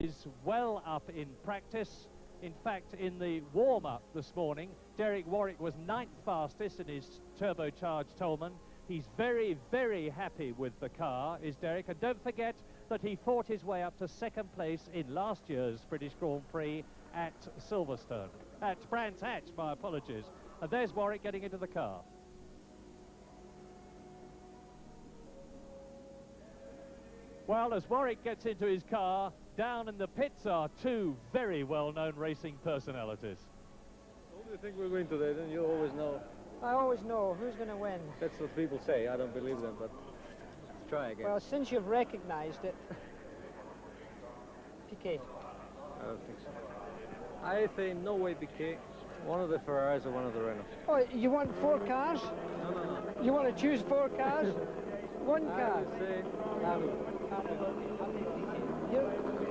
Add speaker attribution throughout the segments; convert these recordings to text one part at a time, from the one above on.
Speaker 1: is well up in practice. In fact, in the warm-up this morning, Derek Warwick was 9th fastest in his turbocharged Tolman. He's very, very happy with the car, is Derek. And don't forget that he fought his way up to 2nd place in last year's British Grand Prix at Silverstone. At Brands Hatch, my apologies. And there's Warwick getting into the car. Well, as Warwick gets into his car, down in the pits are two very well-known racing personalities.
Speaker 2: What do you think we're going today? Then you always know.
Speaker 3: I always know who's going to win.
Speaker 2: That's what people say. I don't believe them, but let's try again.
Speaker 3: Well, since you've recognized it, Piquet.
Speaker 2: I don't think so. I think no way Piquet. One of the Ferraris or one of the Renaults.
Speaker 3: Oh, you want 4 cars?
Speaker 2: No.
Speaker 3: You want to choose 4 cars? One car.
Speaker 2: I would say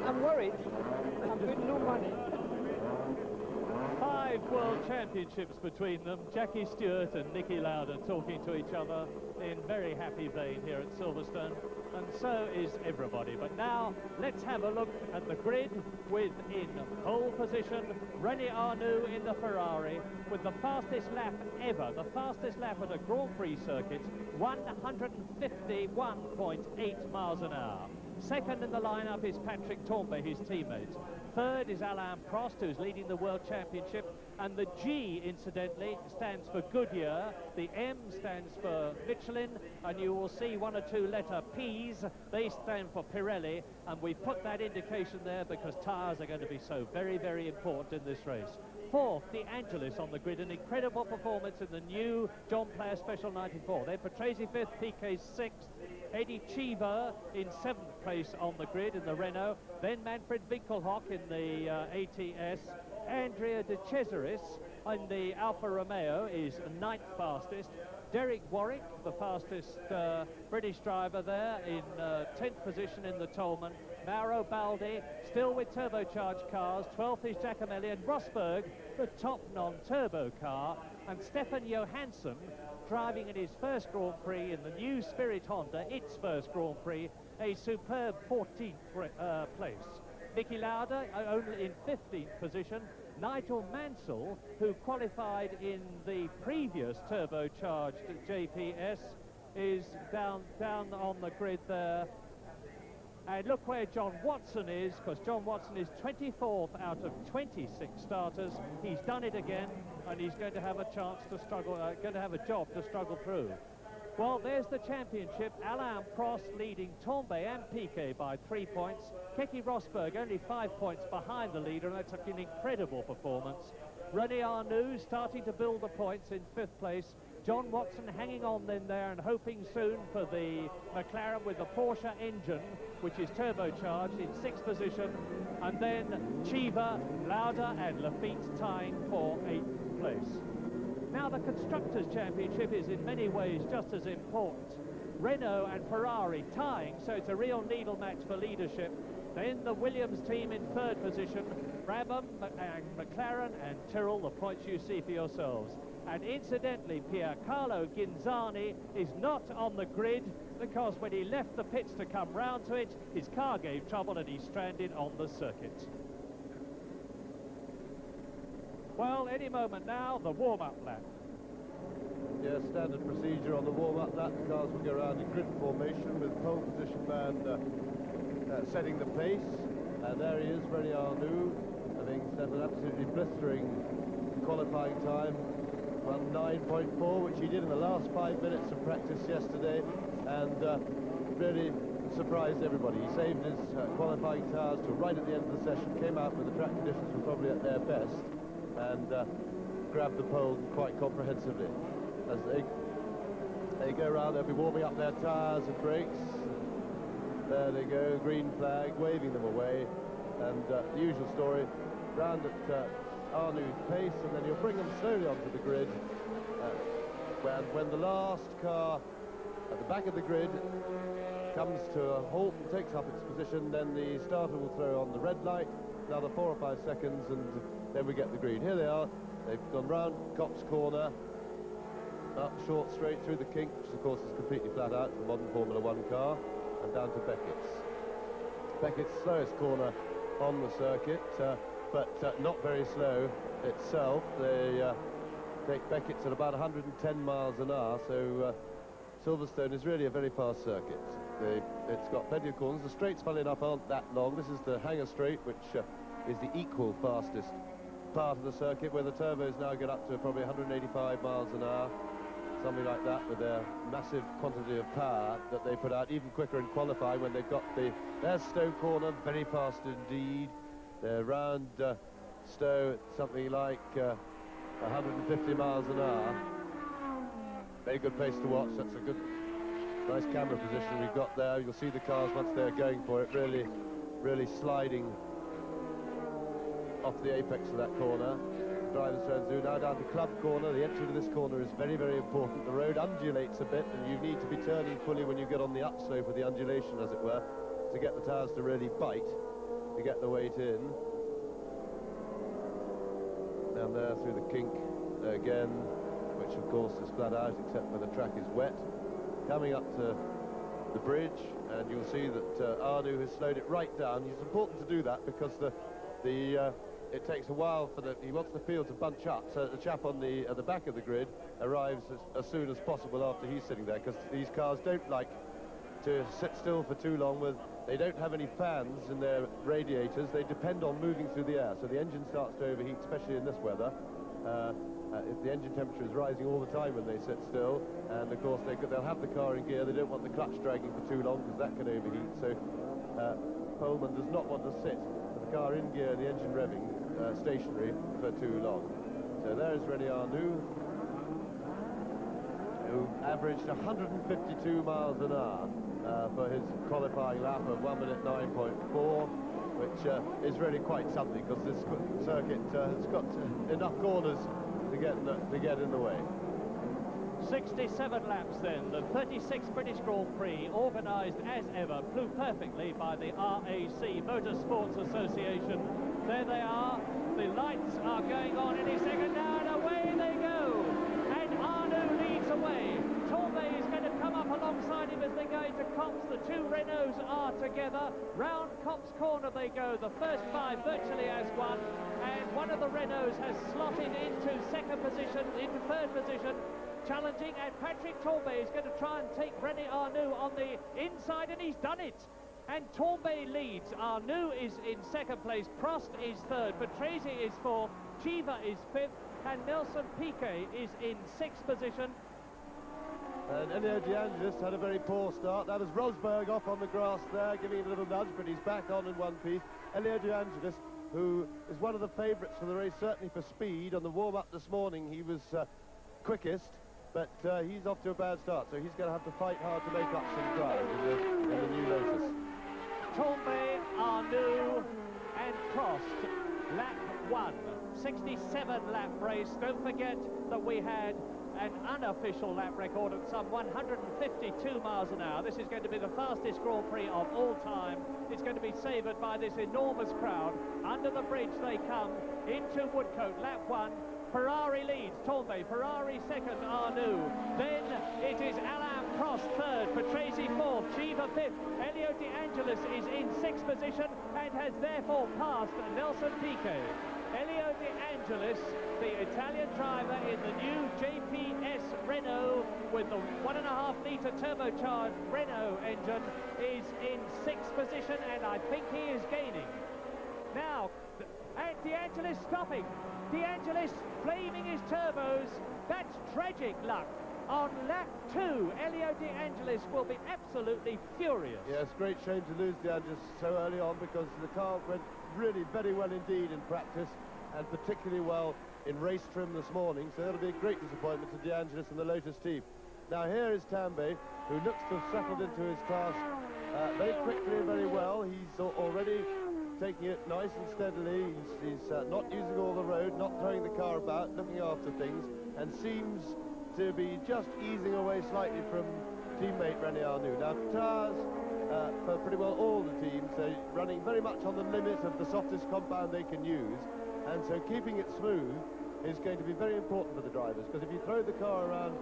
Speaker 3: I'm worried. I'm putting no money.
Speaker 1: 5 World Championships between them. Jackie Stewart and Niki Lauda talking to each other in very happy vein here at Silverstone, and so is everybody. But now let's have a look at the grid with, in pole position, René Arnoux in the Ferrari with the fastest lap ever, the fastest lap at a Grand Prix circuit, 151.8 miles an hour. Second in the lineup is Patrick Tambay, his teammate. Third is Alain Prost, who's leading the World Championship. And the G, incidentally, stands for Goodyear. The M stands for Michelin. And you will see 1 or 2 letter P's. They stand for Pirelli. And we put that indication there because tyres are going to be so very, very important in this race. Fourth, De Angelis on the grid. An incredible performance in the new John Player Special 94. Then Patrese 5th, Piquet 6th. Eddie Cheever in 7th place on the grid in the Renault. Then Manfred Winkelhock in the ATS. Andrea De Cesaris in the Alfa Romeo is 9th fastest. Derek Warwick, the fastest British driver there, in 10th position in the Tolman. Mauro Baldi, still with turbocharged cars. 12th is Giacomelli, and Rosberg, the top non-turbo car. And Stefan Johansson, driving in his first Grand Prix in the new Spirit Honda, its first Grand Prix, a superb 14th place. Niki Lauda only in 15th position. Nigel Mansell, who qualified in the previous turbocharged JPS, is down on the grid there. And look where John Watson is, because John Watson is 24th out of 26 starters. He's done it again, and he's going to have a chance to struggle, going to have a job to struggle through. Well, there's the championship. Alain Prost leading Tambay and Piquet by 3 points. Keke Rosberg only 5 points behind the leader, and that's an incredible performance. René Arnoux starting to build the points in 5th place. John Watson hanging on in there and hoping soon for the McLaren with the Porsche engine, which is turbocharged, in 6th position. And then Cheever, Lauda and Lafitte tying for 8th place. Now the Constructors' Championship is in many ways just as important. Renault and Ferrari tying, so it's a real needle match for leadership. Then the Williams team in 3rd position, Brabham and McLaren and Tyrrell, the points you see for yourselves. And incidentally, Piercarlo Ghinzani is not on the grid because when he left the pits to come round to it, his car gave trouble and he's stranded on the circuit. Well, any moment now, the warm-up lap.
Speaker 4: Yeah, standard procedure on the warm-up lap. The cars will go around in grid formation with pole position man setting the pace. And there he is, René Arnoux, having set an absolutely blistering qualifying time. 9.4, which he did in the last 5 minutes of practice yesterday, and really surprised everybody. He saved his qualifying tyres till right at the end of the session, came out when the track conditions were probably at their best, and grabbed the pole quite comprehensively. As they go around, they'll be warming up their tyres and brakes. There they go, green flag, waving them away, and the usual story, round at Arnoux's pace, and then he'll bring them slowly onto the grid. When the last car at the back of the grid comes to a halt and takes up its position, then the starter will throw on the red light, another 4 or 5 seconds, and then we get the green. Here they are. They've gone round Cops Corner, up short straight through the kink, which of course is completely flat out for modern Formula 1 car, and down to Beckett's. Beckett's slowest corner on the circuit, but not very slow itself. They take Beckett's at about 110 miles an hour, so Silverstone is really a very fast circuit. It's got plenty of corners. The straights, funnily enough, aren't that long. This is the Hangar Straight, which is the equal fastest part of the circuit, where the turbos now get up to probably 185 miles an hour, something like that, with their massive quantity of power that they put out, even quicker in qualifying when they've got there's Stowe corner, very fast indeed. They're round Stowe at something like 150 miles an hour. Very good place to watch. That's a good, nice camera position we've got there. You'll see the cars once they're going for it, really sliding off the apex of that corner. Drivers turn through now down to Club Corner. The entry to this corner is very, very important. The road undulates a bit, and you need to be turning fully when you get on the upslope of the undulation, as it were, to get the tires to really bite, to get the weight in. Down there through the kink again, which of course is flat out except when the track is wet. Coming up to the bridge, and you'll see that Arnoux has slowed it right down. It's important to do that because it takes a while he wants the field to bunch up, so the chap on at the back of the grid arrives as soon as possible after he's sitting there, because these cars don't like to sit still for too long. They don't have any fans in their radiators. They depend on moving through the air, so the engine starts to overheat, especially in this weather. If the engine temperature is rising all the time when they sit still, and of course they'll have the car in gear. They don't want the clutch dragging for too long, because that can overheat. So Poleman does not want to sit with the car in gear and the engine revving stationary for too long. So there's René Arnoux, who averaged 152 miles an hour for his qualifying lap of 1 minute 9.4, which is really quite something, because this circuit has got enough corners to get in the way.
Speaker 1: 67 laps then, the 36th British Grand Prix, organised as ever, flew perfectly by the RAC, Motorsports Association. There they are, the lights are going on any second now, and away they go! And Arnoux leads away. Torbay is going to come up alongside him as they go into Copse. The two Renaults are together. Round Copse Corner they go, the first five virtually as one. And one of the Renaults has slotted into second position, into third position, challenging, and Patrick Torbay is going to try and take René Arnoux on the inside, and he's done it. And Torbay leads. Arnoux is in second place, Prost is third, Patrese is fourth, Chiva is fifth, and Nelson Piquet is in sixth position.
Speaker 4: And Elio De Angelis had a very poor start. That was Rosberg off on the grass there, giving it a little nudge, but he's back on in one piece. Elio De Angelis, who is one of the favourites for the race, certainly for speed. On the warm-up this morning, he was quickest, but he's off to a bad start, so he's going to have to fight hard to make up some ground in the new Lotus.
Speaker 1: Torbay, Arnoux and Prost, lap 1, 67-lap race. Don't forget that we had an unofficial lap record at some 152 miles an hour. This is going to be the fastest Grand Prix of all time. It's going to be savoured by this enormous crowd. Under the bridge they come into Woodcote, lap 1. Ferrari leads, Torbay, Ferrari second, Arnoux. Then it is Alain Prost third, Patrese fourth, Chiva fifth. Elio De Angelis is in sixth position and has therefore passed Nelson Piquet. Elio De Angelis, the Italian driver in the new JPS Renault with the 1.5-litre turbocharged Renault engine, is in sixth position, and I think he is gaining. Now, and De Angelis stopping. De Angelis flaming his turbos. That's tragic luck. On lap 2, Elio De Angelis will be absolutely furious.
Speaker 4: Yes, great shame to lose De Angelis so early on, because the car went really very well indeed in practice, and particularly well in race trim this morning, so that'll be a great disappointment to De Angelis and the Lotus team. Now here is Tambay, who looks to have settled into his task very quickly and very well. He's already taking it nice and steadily. He's not using all the road, not throwing the car about, looking after things, and seems to be just easing away slightly from teammate René Arnoux. Now, tires for pretty well all the teams, they're running very much on the limit of the softest compound they can use, and so keeping it smooth is going to be very important for the drivers, because if you throw the car around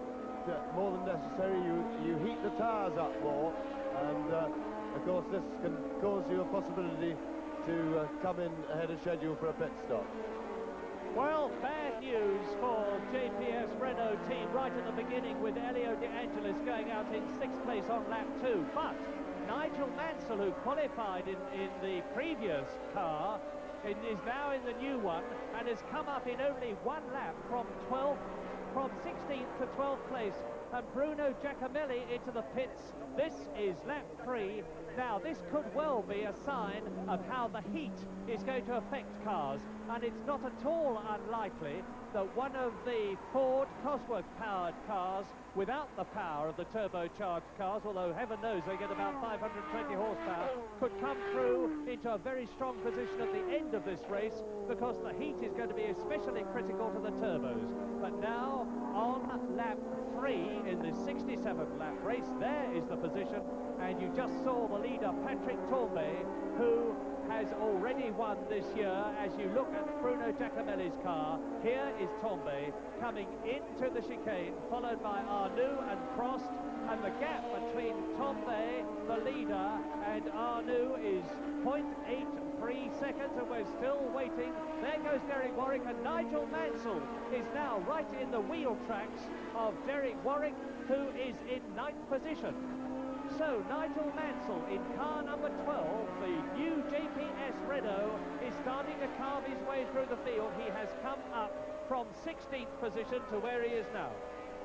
Speaker 4: more than necessary, you heat the tires up more, and of course this can cause you a possibility to come in ahead of schedule for a pit stop.
Speaker 1: Well, bad news for JPS Renault team right at the beginning, with Elio De Angelis going out in 6th place on lap 2. But Nigel Mansell, who qualified in the previous car, is now in the new one and has come up in only 1 lap from 16th to 12th place. And Bruno Giacomelli into the pits. This is lap 3. Now, this could well be a sign of how the heat is going to affect cars, and it's not at all unlikely that one of the Ford Cosworth-powered cars, without the power of the turbocharged cars, although heaven knows they get about 520 horsepower, could come through into a very strong position at the end of this race, because the heat is going to be especially critical to the turbos. But now, on lap 3 in the 67th lap race, there is the position, and you just saw the leader, Patrick Tambay, who has already won this year. As you look at Bruno Giacomelli's car, here is Tambay coming into the chicane, followed by Arnoux and Prost, and the gap between Tambay, the leader, and Arnoux is 0.83 seconds, and we're still waiting. There goes Derek Warwick, and Nigel Mansell is now right in the wheel tracks of Derek Warwick, who is in 9th position. So Nigel Mansell in car number 12, the new JPS Renault, is starting to carve his way through the field. He has come up from 16th position to where he is now.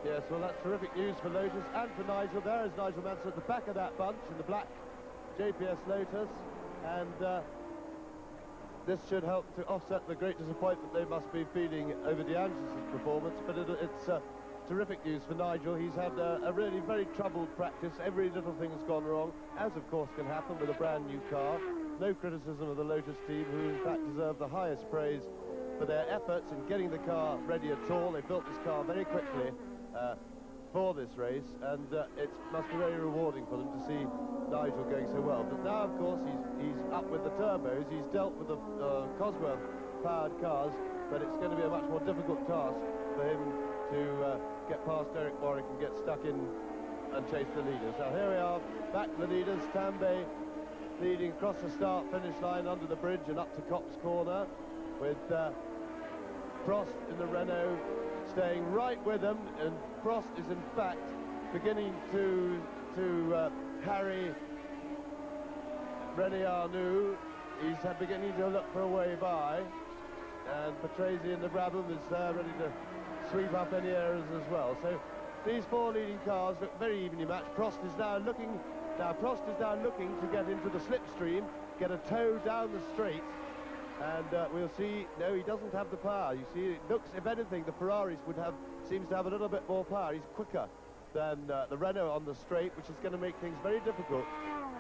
Speaker 4: Yes, well, that's terrific news for Lotus and for Nigel. There is Nigel Mansell at the back of that bunch in the black JPS Lotus, and this should help to offset the great disappointment they must be feeling over De Angelis' performance, but it's terrific news for Nigel. He's had a really very troubled practice. Every little thing has gone wrong, as of course can happen with a brand new car. No criticism of the Lotus team, who in fact deserve the highest praise for their efforts in getting the car ready at all. They built this car very quickly for this race, and it must be very rewarding for them to see Nigel going so well. But now, of course, he's up with the turbos. He's dealt with the Cosworth-powered cars, but it's going to be a much more difficult task for him to get past Derek Warwick and get stuck in and chase the leaders. Now here we are, back to the leaders. Tambay leading across the start-finish line under the bridge and up to Copse Corner, with Prost in the Renault staying right with them, and Prost is in fact beginning to harry René Arnoux. He's beginning to look for a way by, and Patrese in the Brabham is ready to sweep up any errors as well. So these 4 leading cars look very evenly matched. Prost is now looking to get into the slipstream, get a tow down the straight, and we'll see. No, he doesn't have the power. You see, it looks, if anything, the Ferraris seems to have a little bit more power. He's quicker than the Renault on the straight, which is going to make things very difficult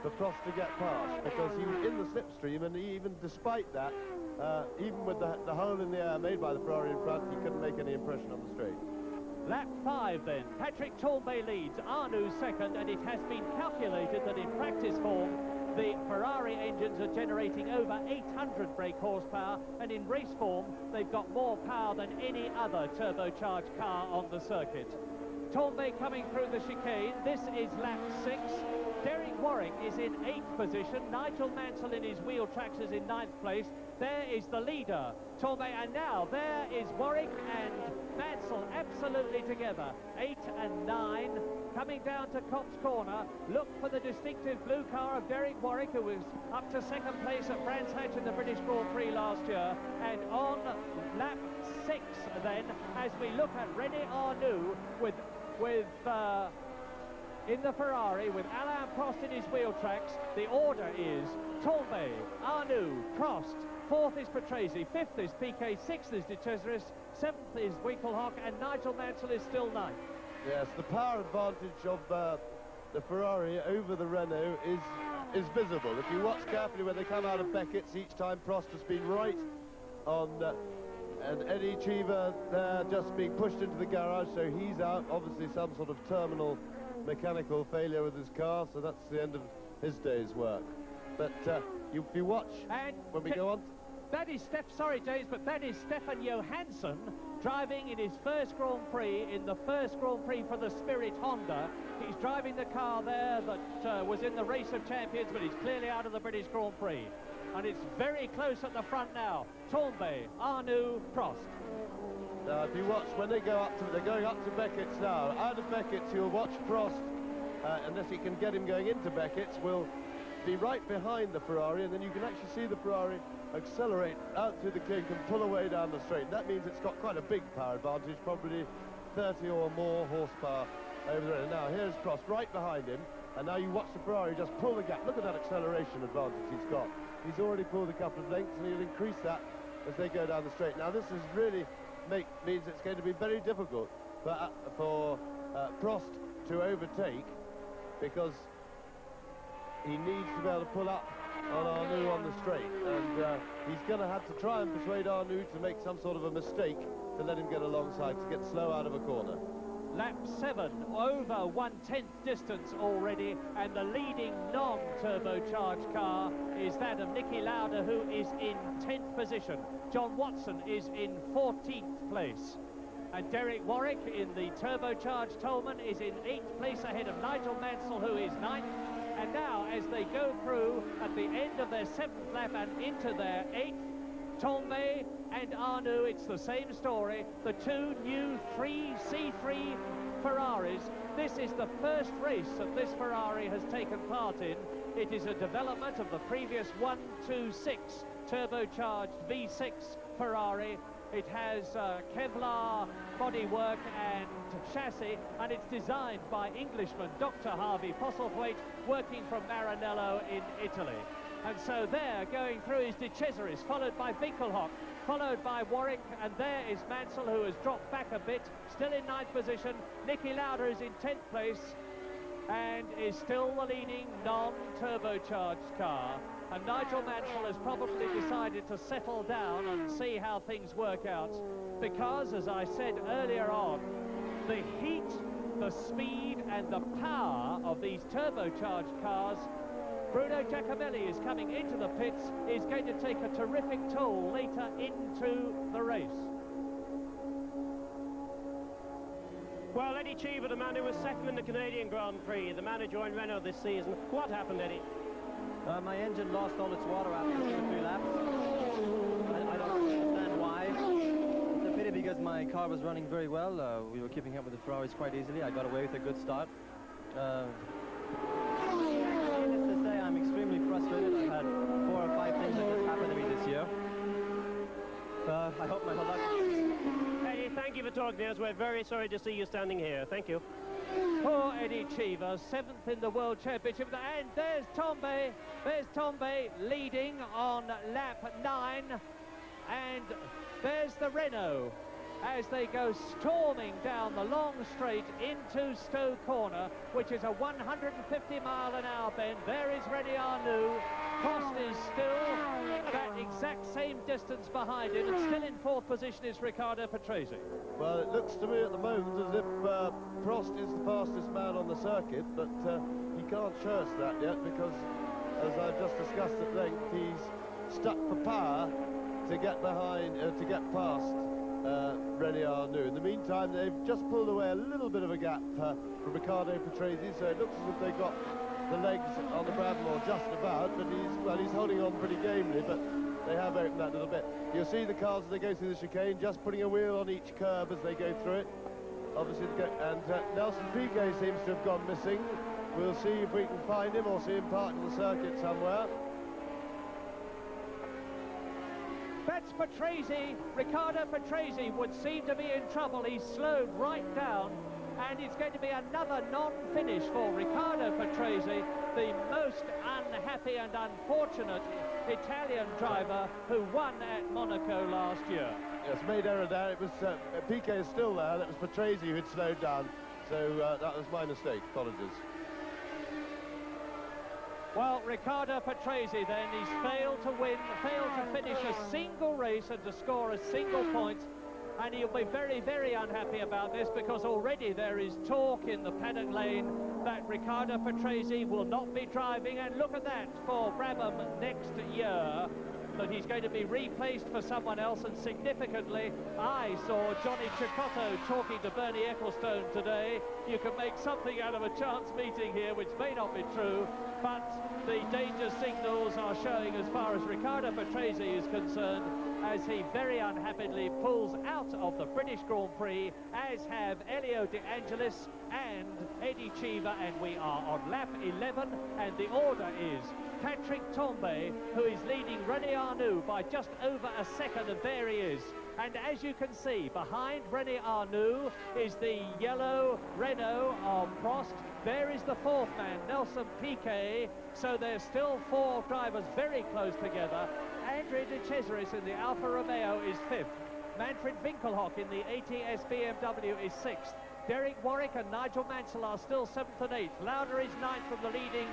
Speaker 4: for Prost to get past, because he was in the slipstream, and even despite that, even with the hole in the air made by the Ferrari in front, he couldn't make any impression on the straight.
Speaker 1: Lap 5 then. Patrick Tambay leads, Arnoux second, and it has been calculated that in practice form the Ferrari engines are generating over 800 brake horsepower, and in race form they've got more power than any other turbocharged car on the circuit. Tambay coming through the chicane. This is lap 6. Derek Warwick is in 8th position. Nigel Mansell in his wheel tracks is in 9th place. There is the leader, Tambay, and now there is Warwick and Mansell absolutely together. 8 and 9 coming down to Copse Corner. Look for the distinctive blue car of Derek Warwick, who was up to 2nd place at Brands Hatch in the British Grand Prix last year. And on lap 6 then, as we look at René Arnoux with in the Ferrari with Alain Prost in his wheel tracks. The order is Tambay, Arnoux, Prost, 4th is Patrese, 5th is Piquet, 6th is De Cesaris, 7th is Winkelhock, and Nigel Mansell is still 9th.
Speaker 4: Yes, the power advantage of the Ferrari over the Renault is visible. If you watch carefully when they come out of Beckett's, each time Prost has been right on, and Eddie Cheever there just being pushed into the garage, so he's out. Obviously some sort of terminal mechanical failure with his car, so that's the end of his day's work. But if you watch, and when we go on,
Speaker 1: that is sorry James, but that is Stefan Johansson driving in his first Grand Prix, in the first Grand Prix for the Spirit Honda. He's driving the car there that was in the Race of Champions, but he's clearly out of the British Grand Prix. And it's very close at the front now. Tournbay, Arnoux, Prost.
Speaker 4: Now, if you watch, when they go up to, they're going up to Beckett's now. Out of Beckett's, you'll watch Prost, unless you can get him going into Beckett's, will be right behind the Ferrari, and then you can actually see the Ferrari accelerate out through the kink and pull away down the straight. That means it's got quite a big power advantage, probably 30 or more horsepower over there. And now here's Prost right behind him, and now you watch the Ferrari just pull the gap. Look at that acceleration advantage he's got. He's already pulled a couple of lengths, and he'll increase that as they go down the straight. Now this is really means it's going to be very difficult for Prost to overtake, because he needs to be able to pull up on Arnoux on the straight, and he's going to have to try and persuade Arnoux to make some sort of a mistake to let him get alongside, to get slow out of a corner.
Speaker 1: Lap 7, over 1/10 distance already, and the leading non-turbocharged car is that of Niki Lauda, who is in 10th position. John Watson is in 14th place. And Derek Warwick in the turbocharged Tolman is in 8th place, ahead of Nigel Mansell, who is 9th. And now, as they go through at the end of their 7th lap and into their 8th, Tournbay and Arnoux, it's the same story. The two new C3 Ferraris. This is the first race that this Ferrari has taken part in. It is a development of the previous 126 turbocharged V6 Ferrari. It has Kevlar bodywork and chassis, and it's designed by Englishman Dr. Harvey Postlethwaite, working from Maranello in Italy. And so there, going through, is De Cesaris, followed by Winkelhock, followed by Warwick, and there is Mansell, who has dropped back a bit, still in 9th position. Niki Lauda is in 10th place and is still the leading non-turbocharged car. And Nigel Mansell has probably decided to settle down and see how things work out, because, as I said earlier on, the heat, the speed and the power of these turbocharged cars, Bruno Giacomelli is coming into the pits, is going to take a terrific toll later into the race.
Speaker 5: Well, Eddie Cheever, the man who was second in the Canadian Grand Prix, the man who joined Renault this season. What happened, Eddie?
Speaker 6: My engine lost all its water after 2 or 3 laps. I don't understand why. It's a pity, because my car was running very well. We were keeping up with the Ferraris quite easily. I got away with a good start. Needless to say, I'm extremely frustrated. I've had 4 or 5 things that just happened to me this year. I hope my luck.
Speaker 5: Eddie, thank you for talking to us. We're very sorry to see you standing here. Thank you.
Speaker 1: Poor Eddie Cheever, 7th in the World Championship, and there's Tournbay. There's Tournbay leading on lap 9, and there's the Renault as they go storming down the long straight into Stowe Corner, which is a 150-mile-an-hour bend. There is René Arnoux. Prost is still that exact same distance behind him, and still in 4th position is Riccardo Patrese.
Speaker 4: Well, it looks to me at the moment as if Prost is the fastest man on the circuit, but he can't show us that yet, because, as I've just discussed at length, he's stuck for power to get behind, to get past René Arnoux. In the meantime, they've just pulled away a little bit of a gap from Riccardo Patrese, so it looks as if they've got the legs on the Bradmore just about, but he's holding on pretty gamely, but they have opened that little bit. You'll see the cars as they go through the chicane, just putting a wheel on each curb as they go through it. Obviously, and Nelson Piquet seems to have gone missing. We'll see if we can find him or see him parked in the circuit somewhere.
Speaker 1: That's Patrese. Riccardo Patrese would seem to be in trouble. He's slowed right down, and it's going to be another non-finish for Riccardo Patrese, the most unhappy and unfortunate Italian driver who won at Monaco last year.
Speaker 4: Yes, made error there. It was Piquet is still there. That was Patrese who had slowed down, so that was my mistake. Apologies.
Speaker 1: Well, Riccardo Patrese then, he's failed to win, failed to finish a single race and to score a single point, and he'll be very, very unhappy about this, because already there is talk in the paddock lane that Riccardo Patrese will not be driving, and look at that for Brabham next year. that he's going to be replaced for someone else, and significantly, I saw Johnny Cicotto talking to Bernie Ecclestone today. You can make something out of a chance meeting here, which may not be true, but the danger signals are showing as far as Riccardo Patrese is concerned, as he very unhappily pulls out of the British Grand Prix, as have Elio De Angelis and Eddie Cheever, and we are on lap 11, and the order is Patrick Tambay, who is leading René Arnoux by just over a second, and there he is. And as you can see, behind René Arnoux is the yellow Renault of Prost. There is the fourth man, Nelson Piquet. So there's still four drivers very close together. Andrea De Cesaris in the Alfa Romeo is fifth. Manfred Winkelhock in the ATS BMW is sixth. Derek Warwick and Nigel Mansell are still 7th and 8th. Lauda is 9th from the leading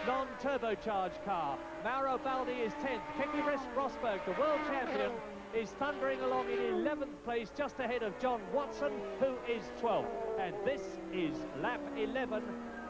Speaker 1: non-turbocharged car. Mauro Baldi is 10th. Keke Rosberg, the world champion, is thundering along in 11th place, just ahead of John Watson, who is 12th. And this is lap 11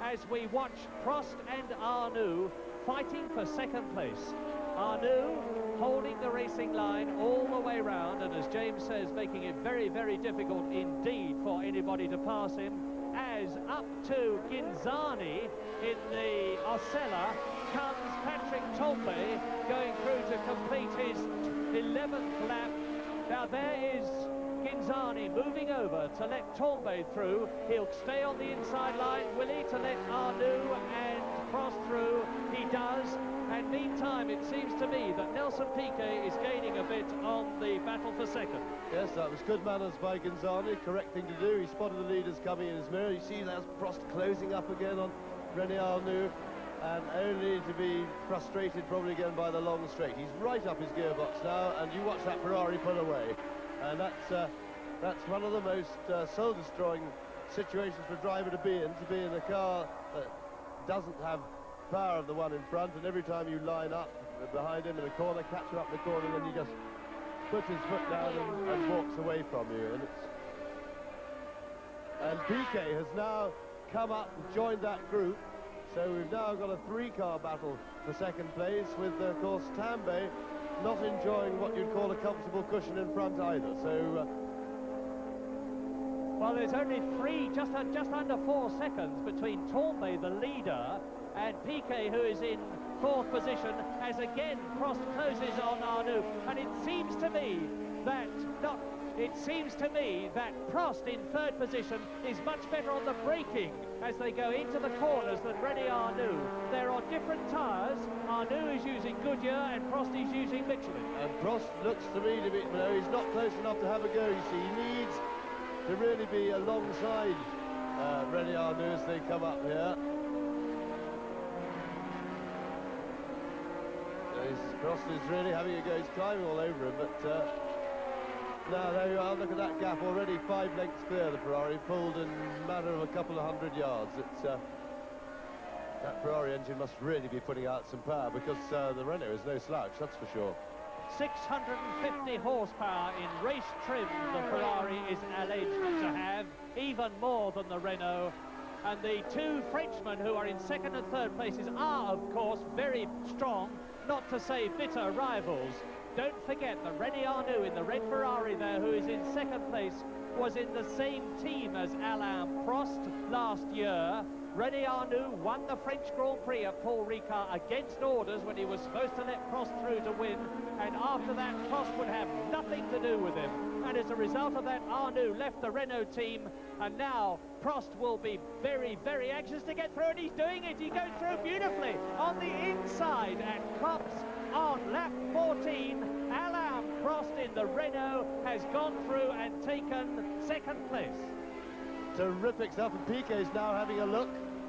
Speaker 1: as we watch Prost and Arnoux fighting for second place. Arnoux holding the racing line all the way round, and as James says, making it very, very difficult indeed for anybody to pass him, as up to Ghinzani in the Osella comes Patrick Tambay, going through to complete his 11th lap. Now there is Ghinzani moving over to let Tambay through. He'll stay on the inside line, will he, to let Arnoux and Prost through? He does. And meantime, it seems to me that Nelson Piquet is gaining a bit on the battle for second.
Speaker 4: Yes, that was good manners by Ghinzani, correct thing to do. He spotted the leaders coming in his mirror. You see that's Prost closing up again on René Arnoux, and only to be frustrated probably again by the long straight. He's right up his gearbox now, and you watch that Ferrari pull away. And that's one of the most soul-destroying situations for a driver to be in a car that doesn't have power of the one in front, and every time you line up behind him in the corner, catch him up in the corner, then he just puts his foot down and walks away from you. And Piquet has now come up and joined that group, so we've now got a three-car battle for second place, with of course Tambay not enjoying what you'd call a comfortable cushion in front either. So
Speaker 1: well, there's only just under 4 seconds between Tambay, the leader, and Piquet, who is in 4th position, as again Prost closes on Arnoux. And it seems to me that Prost in 3rd position is much better on the braking as they go into the corners than René Arnoux. They're on different tyres. Arnoux is using Goodyear and Prost is using Michelin.
Speaker 4: And Prost looks to me to be, no, he's not close enough to have a go, you see. He needs to really be alongside René Arnoux as they come up here. Prost is really having a go. He's climbing all over him, but now there you are. Look at that gap already, 5 lengths clear. The Ferrari pulled in a matter of a couple of 100 yards. It's that Ferrari engine must really be putting out some power, because the Renault is no slouch, that's for sure.
Speaker 1: 650 horsepower in race trim the Ferrari is alleged to have, even more than the Renault. And the two Frenchmen who are in 2nd and 3rd places are, of course, very strong, not to say bitter rivals. Don't forget that René Arnoux in the red Ferrari there, who is in 2nd place, was in the same team as Alain Prost last year. René Arnoux won the French Grand Prix at Paul Ricard against orders when he was supposed to let Prost through to win, and after that Prost would have nothing to do with him. And as a result of that, Arnoux left the Renault team, and now Prost will be very, very anxious to get through, and he's doing it. He goes through beautifully on the inside at Copse on lap 14. Alain Prost in the Renault has gone through and taken 2nd place.
Speaker 4: Terrific stuff, and Piquet's now having a look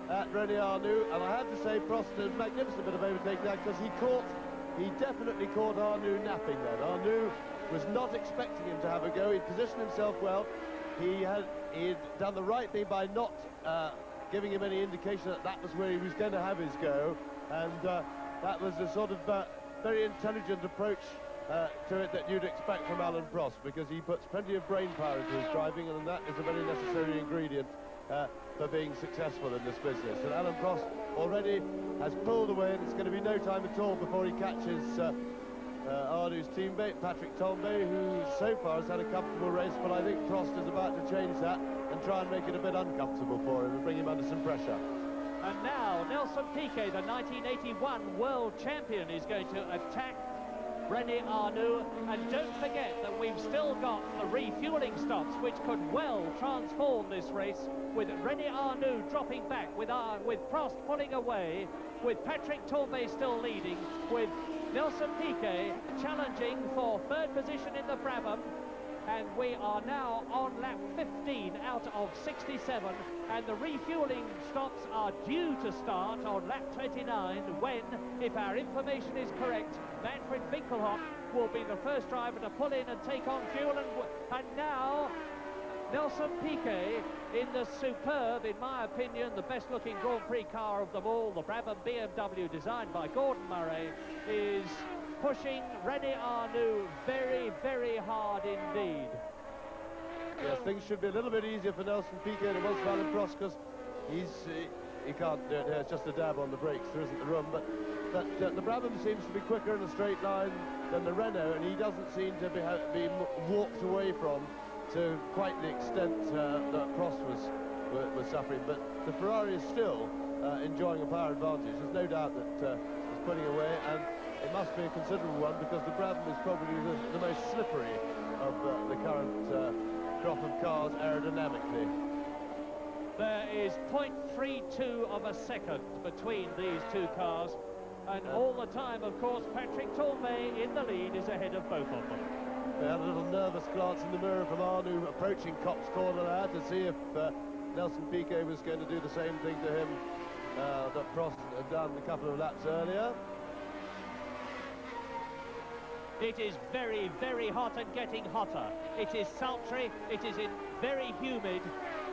Speaker 4: at René Arnoux, and I have to say Prost did a magnificent bit of overtaking there, because he definitely caught Arnoux napping then. Arnoux was not expecting him to have a go. He'd positioned himself well. He'd done the right thing by not giving him any indication that that was where he was going to have his go, and that was a sort of very intelligent approach to it that you'd expect from Alain Prost, because he puts plenty of brain power into his driving, and that is a very necessary ingredient for being successful in this business. And Alain Prost already has pulled away, and it's going to be no time at all before he catches Arnu's teammate, Patrick Tombe, who so far has had a comfortable race, but I think Prost is about to change that and try and make it a bit uncomfortable for him and bring him under some pressure.
Speaker 1: And now Nelson Piquet, the 1981 world champion, is going to attack René Arnoux. And don't forget that we've still got the refueling stops, which could well transform this race, with René Arnoux dropping back, with Prost pulling away, with Patrick Tombe still leading, with Nelson Piquet challenging for third position in the Brabham. And we are now on lap 15 out of 67, and the refueling stops are due to start on lap 29 when, if our information is correct, Manfred Winkelhock will be the first driver to pull in and take on fuel. And now Nelson Piquet in the superb, in my opinion, the best looking Grand Prix car of them all, the Brabham BMW designed by Gordon Murray, is pushing René Arnoux very, very hard indeed.
Speaker 4: Yes, things should be a little bit easier for Nelson Piquet than it was for Alain Prost, because he can't do it here. It's just a dab on the brakes, there isn't the room. But the Brabham seems to be quicker in a straight line than the Renault, and he doesn't seem to be walked away from to quite the extent that Prost was suffering. But the Ferrari is still enjoying a power advantage. There's no doubt that he's putting away, and it must be a considerable one, because the Brabham is probably the most slippery of the current crop of cars aerodynamically.
Speaker 1: There is 0.32 of a second between these two cars, and all the time, of course, Patrick Tombe in the lead is ahead of both of them.
Speaker 4: We had a little nervous glance in the mirror from Arnoux approaching Copse Corner there to see if Nelson Piquet was going to do the same thing to him that Prost had done a couple of laps earlier.
Speaker 1: It is very, very hot and getting hotter. It is sultry, it is very humid.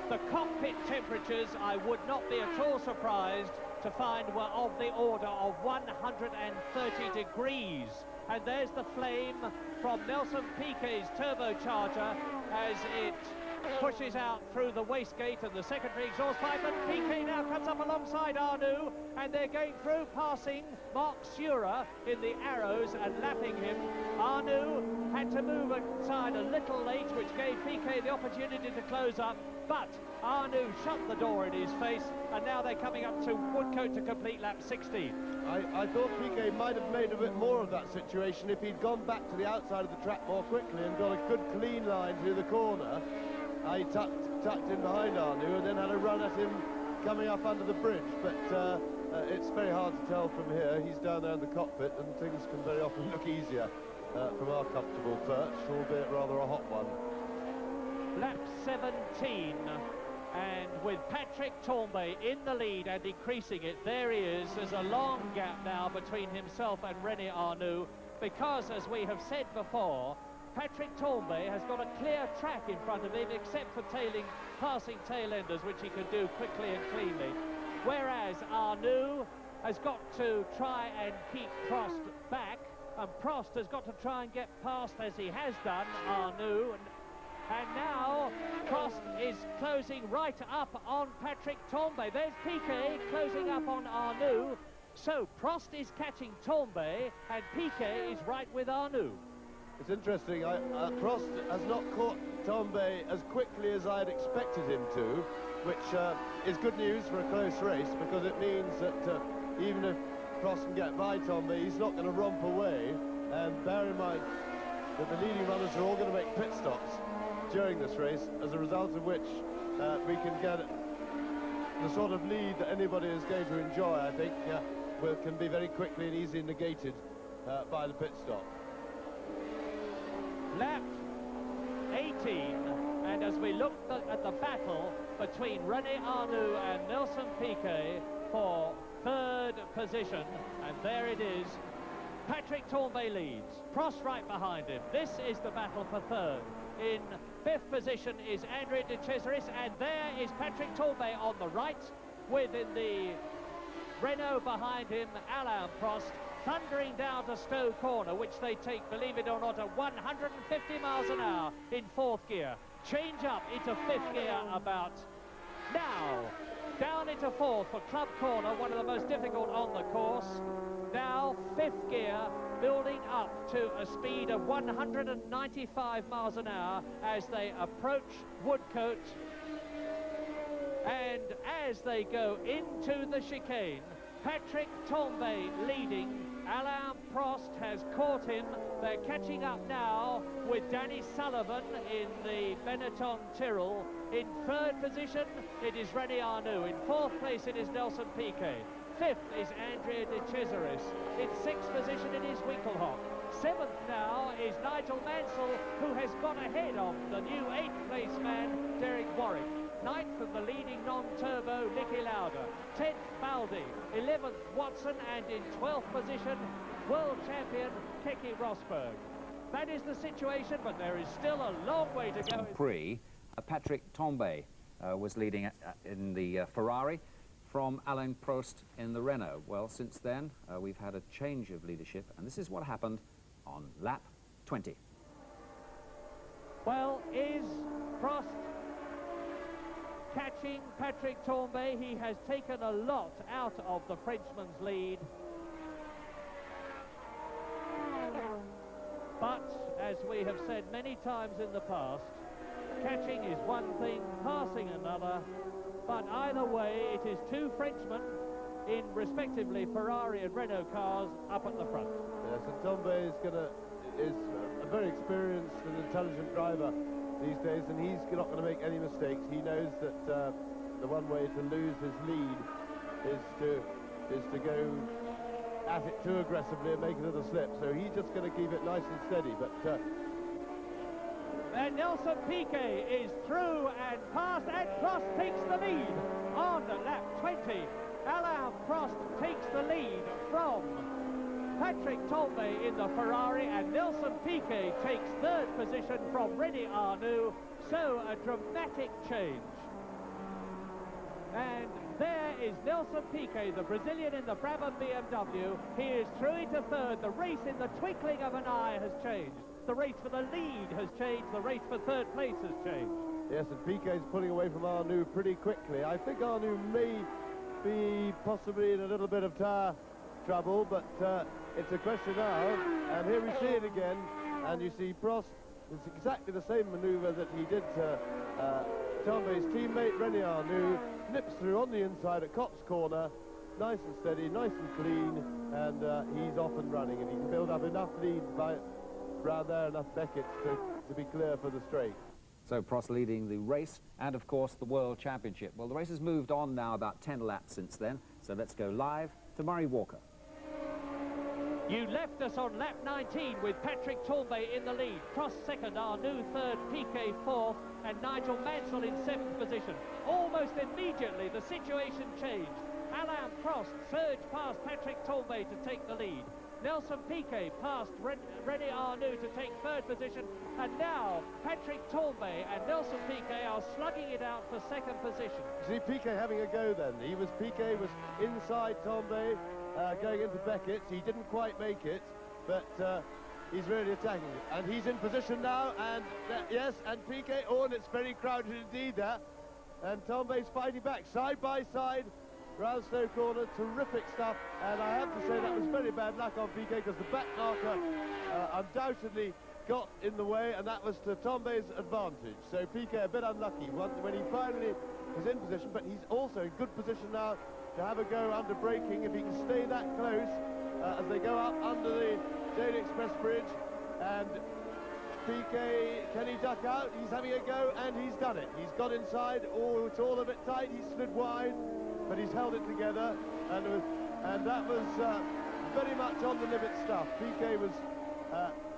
Speaker 1: The cockpit temperatures, I would not be at all surprised to find, were of the order of 130 degrees. And there's the flame from Nelson Piquet's turbocharger as it pushes out through the wastegate and the secondary exhaust pipe, and Piquet now comes up alongside Arnoux, and they're going through, passing Mark Surer in the arrows and lapping him. Arnoux had to move aside a little late, which gave Piquet the opportunity to close up, but Arnoux shut the door in his face, and now they're coming up to Woodcote to complete lap 16.
Speaker 4: I thought Piquet might have made a bit more of that situation if he'd gone back to the outside of the track more quickly and got a good clean line through the corner. I tucked in behind Arnoux and then had a run at him coming up under the bridge, but it's very hard to tell from here. He's down there in the cockpit, and things can very often look easier from our comfortable perch, albeit rather a hot one.
Speaker 1: Lap 17, and with Patrick Tombe in the lead and increasing it, there he is. There's a long gap now between himself and René Arnoux, because, as we have said before, Patrick Tombe has got a clear track in front of him, except for passing tail-enders, which he can do quickly and cleanly. Whereas Arnoux has got to try and keep Prost back, and Prost has got to try and get past, as he has done, Arnoux. And now Prost is closing right up on Patrick Tombe. There's Piquet closing up on Arnoux. So Prost is catching Tombe, and Piquet is right with Arnoux.
Speaker 4: It's interesting, Prost has not caught Tombe as quickly as I'd expected him to, which is good news for a close race, because it means that even if Prost can get by Tombe, he's not going to romp away. And bear in mind that the leading runners are all going to make pit stops during this race, as a result of which we can get the sort of lead that anybody is going to enjoy, I think, can be very quickly and easily negated by the pit stop.
Speaker 1: Lap 18, and as we look at the battle between René Arnoux and Nelson Piquet for third position, and there it is, Patrick Tombe leads, Prost right behind him. This is the battle for third. In fifth position is Andrea de Cesaris, and there is Patrick Tombe on the right, with in the Renault behind him Alain Prost, thundering down to Stowe Corner, which they take, believe it or not, at 150 miles an hour in fourth gear. Change up into fifth gear about now. Down into fourth for Club Corner, one of the most difficult on the course. Now fifth gear building up to a speed of 195 miles an hour as they approach Woodcote. And as they go into the chicane, Patrick Tambay leading. Alain Prost has caught him. They're catching up now with Danny Sullivan in the Benetton Tyrrell. In third position, it is René Arnoux. In fourth place, it is Nelson Piquet. Fifth is Andrea De Cesaris. In sixth position, it is Winkelhock. Seventh now is Nigel Mansell, who has got ahead of the new eighth place man, Derek Warwick. Ninth from the leading non-turbo, Niki Lauda. 10th, Baldi. 11th, Watson. And in 12th position, world champion, Keke Rosberg. That is the situation, but there is still a long way to go.
Speaker 7: Prix, Patrick Tambay was leading in the Ferrari from Alain Prost in the Renault. Well, since then, we've had a change of leadership, and this is what happened on lap 20.
Speaker 1: Well, is Prost catching Patrick Tambay? He has taken a lot out of the Frenchman's lead. But, as we have said many times in the past, catching is one thing, passing another. But either way, it is two Frenchmen in, respectively, Ferrari and Renault cars up at the front.
Speaker 4: Yes, and Tambay is a very experienced and intelligent driver these days, and he's not going to make any mistakes. He knows that the one way to lose his lead is to go at it too aggressively and make another slip. So he's just going to keep it nice and steady. But
Speaker 1: and Nelson Piquet is through and past, and Prost takes the lead on lap 20. Alain Prost takes the lead from Patrick Tambay in the Ferrari, and Nelson Piquet takes third position from René Arnoux. So a dramatic change. And there is Nelson Piquet, the Brazilian in the Brabham BMW. He is through into third. The race in the twinkling of an eye has changed. The race for the lead has changed. The race for third place has changed.
Speaker 4: Yes, and Piquet's pulling away from Arnoux pretty quickly. I think Arnoux may be possibly in a little bit of tyre trouble, but it's a question now. And here we see it again, and you see Prost. It's exactly the same manoeuvre that he did to Tambay's teammate, René Arnoux. Nips through on the inside at Copse Corner, nice and steady, nice and clean, and he's off and running, and he can build up enough lead by around there, enough Beckett's to be clear for the straight.
Speaker 7: So Prost leading the race and, of course, the World Championship. Well, the race has moved on now about 10 laps since then, so let's go live to Murray Walker.
Speaker 1: You left us on lap 19 with Patrick Tambay in the lead. Prost second, Arnoux third, Piquet fourth, and Nigel Mansell in seventh position. Almost immediately, the situation changed. Alain Prost surged past Patrick Tambay to take the lead. Nelson Piquet passed René Arnoux to take third position, and now Patrick Tambay and Nelson Piquet are slugging it out for second position.
Speaker 4: See Piquet having a go then. Piquet was inside Tambay, going into Beckett's. He didn't quite make it, but he's really attacking it. And he's in position now, and yes, and Piquet, oh, and it's very crowded indeed there. And Tambay's fighting back side by side. Round Stowe Corner, terrific stuff, and I have to say that was very bad luck on Piquet because the back marker undoubtedly got in the way, and that was to Tambay's advantage. So Piquet a bit unlucky when he finally was in position, but he's also in good position now to have a go under braking if he can stay that close as they go up under the Daily Express Bridge. And Piquet, can he duck out? He's having a go, and he's done it. He's got inside. Oh, it's all a bit tight. He slid wide, but he's held it together, and that was very much on the limit stuff. Piquet was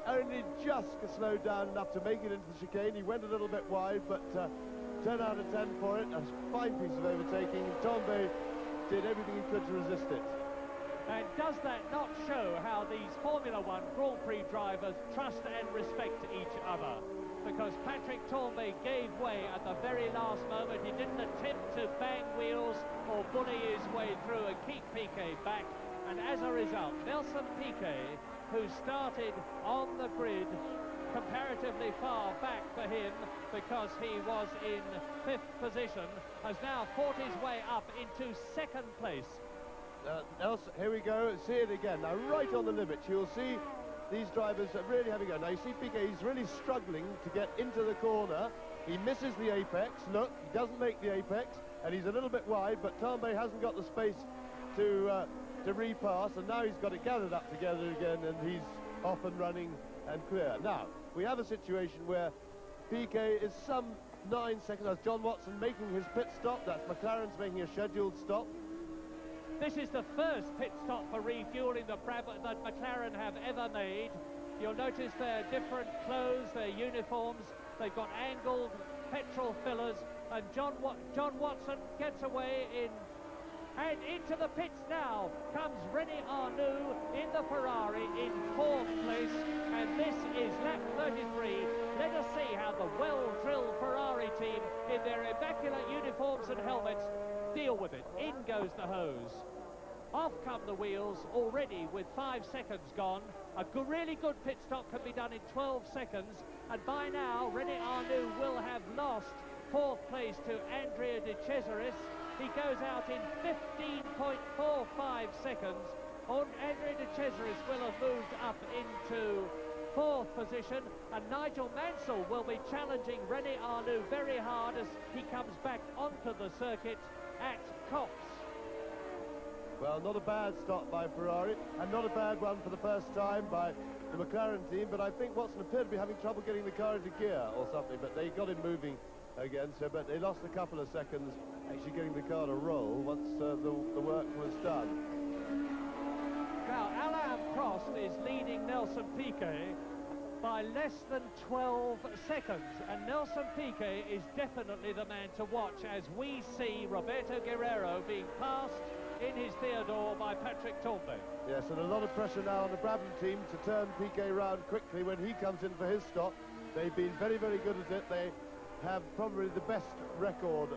Speaker 4: only just slowed down enough to make it into the chicane. He went a little bit wide, but 10 out of 10 for it. A fine piece of overtaking, and Tambay did everything he could to resist it.
Speaker 1: And does that not show how these Formula One Grand Prix drivers trust and respect each other? Because Patrick Tambay gave way at the very last moment. He didn't attempt to bang wheels or bully his way through and keep Piquet back. And as a result, Nelson Piquet, who started on the grid comparatively far back for him because he was in 5th position, has now fought his way up into 2nd place.
Speaker 4: Nelson, here we go, see it again. Now, right on the limit, you'll see these drivers are really having a go. Now, you see Piquet, he's really struggling to get into the corner. He misses the apex. Look, he doesn't make the apex, and he's a little bit wide, but Tambay hasn't got the space to repass, and now he's got it gathered up together again, and he's off and running and clear. Now, we have a situation where Piquet is some 9 seconds. That's John Watson making his pit stop. That's McLaren's making a scheduled stop.
Speaker 1: This is the first pit stop for refueling that McLaren have ever made. You'll notice their different clothes, their uniforms. They've got angled petrol fillers, and John Watson gets away in. And into the pits now comes René Arnoux in the Ferrari in 4th place, and this is lap 33. Let us see how the well-drilled Ferrari team in their immaculate uniforms and helmets deal with it. In goes the hose. Off come the wheels already with 5 seconds gone. A really good pit stop can be done in 12 seconds, and by now René Arnoux will have lost 4th place to Andrea de Cesaris. He goes out in 15.45 seconds. Andrea de Cesaris will have moved up into 4th position, and Nigel Mansell will be challenging René Arnoux very hard as he comes back onto the circuit at Copse.
Speaker 4: Well, not a bad stop by Ferrari, and not a bad one for the first time by the McLaren team, but I think Watson appeared to be having trouble getting the car into gear or something, but they got him moving again, but they lost a couple of seconds actually getting the car to roll once the work was done.
Speaker 1: Now, Alain Prost is leading Nelson Piquet by less than 12 seconds, and Nelson Piquet is definitely the man to watch as we see Roberto Guerrero being passed in his Theodore by Patrick Tambay.
Speaker 4: Yes, and a lot of pressure now on the Brabham team to turn Piquet round quickly when he comes in for his stop. They've been very, very good at it. They have probably the best record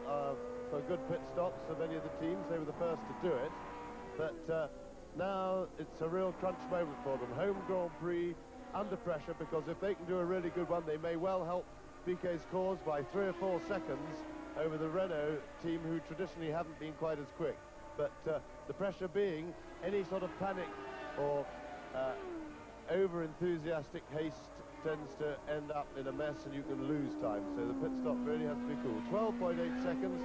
Speaker 4: for good pit stops of any of the teams. They were the first to do it. But now it's a real crunch moment for them. Home Grand Prix under pressure, because if they can do a really good one, they may well help Piquet's cause by 3 or 4 seconds over the Renault team, who traditionally haven't been quite as quick. But the pressure being any sort of panic or over-enthusiastic haste tends to end up in a mess, and you can lose time. So the pit stop really has to be cool. 12.8 seconds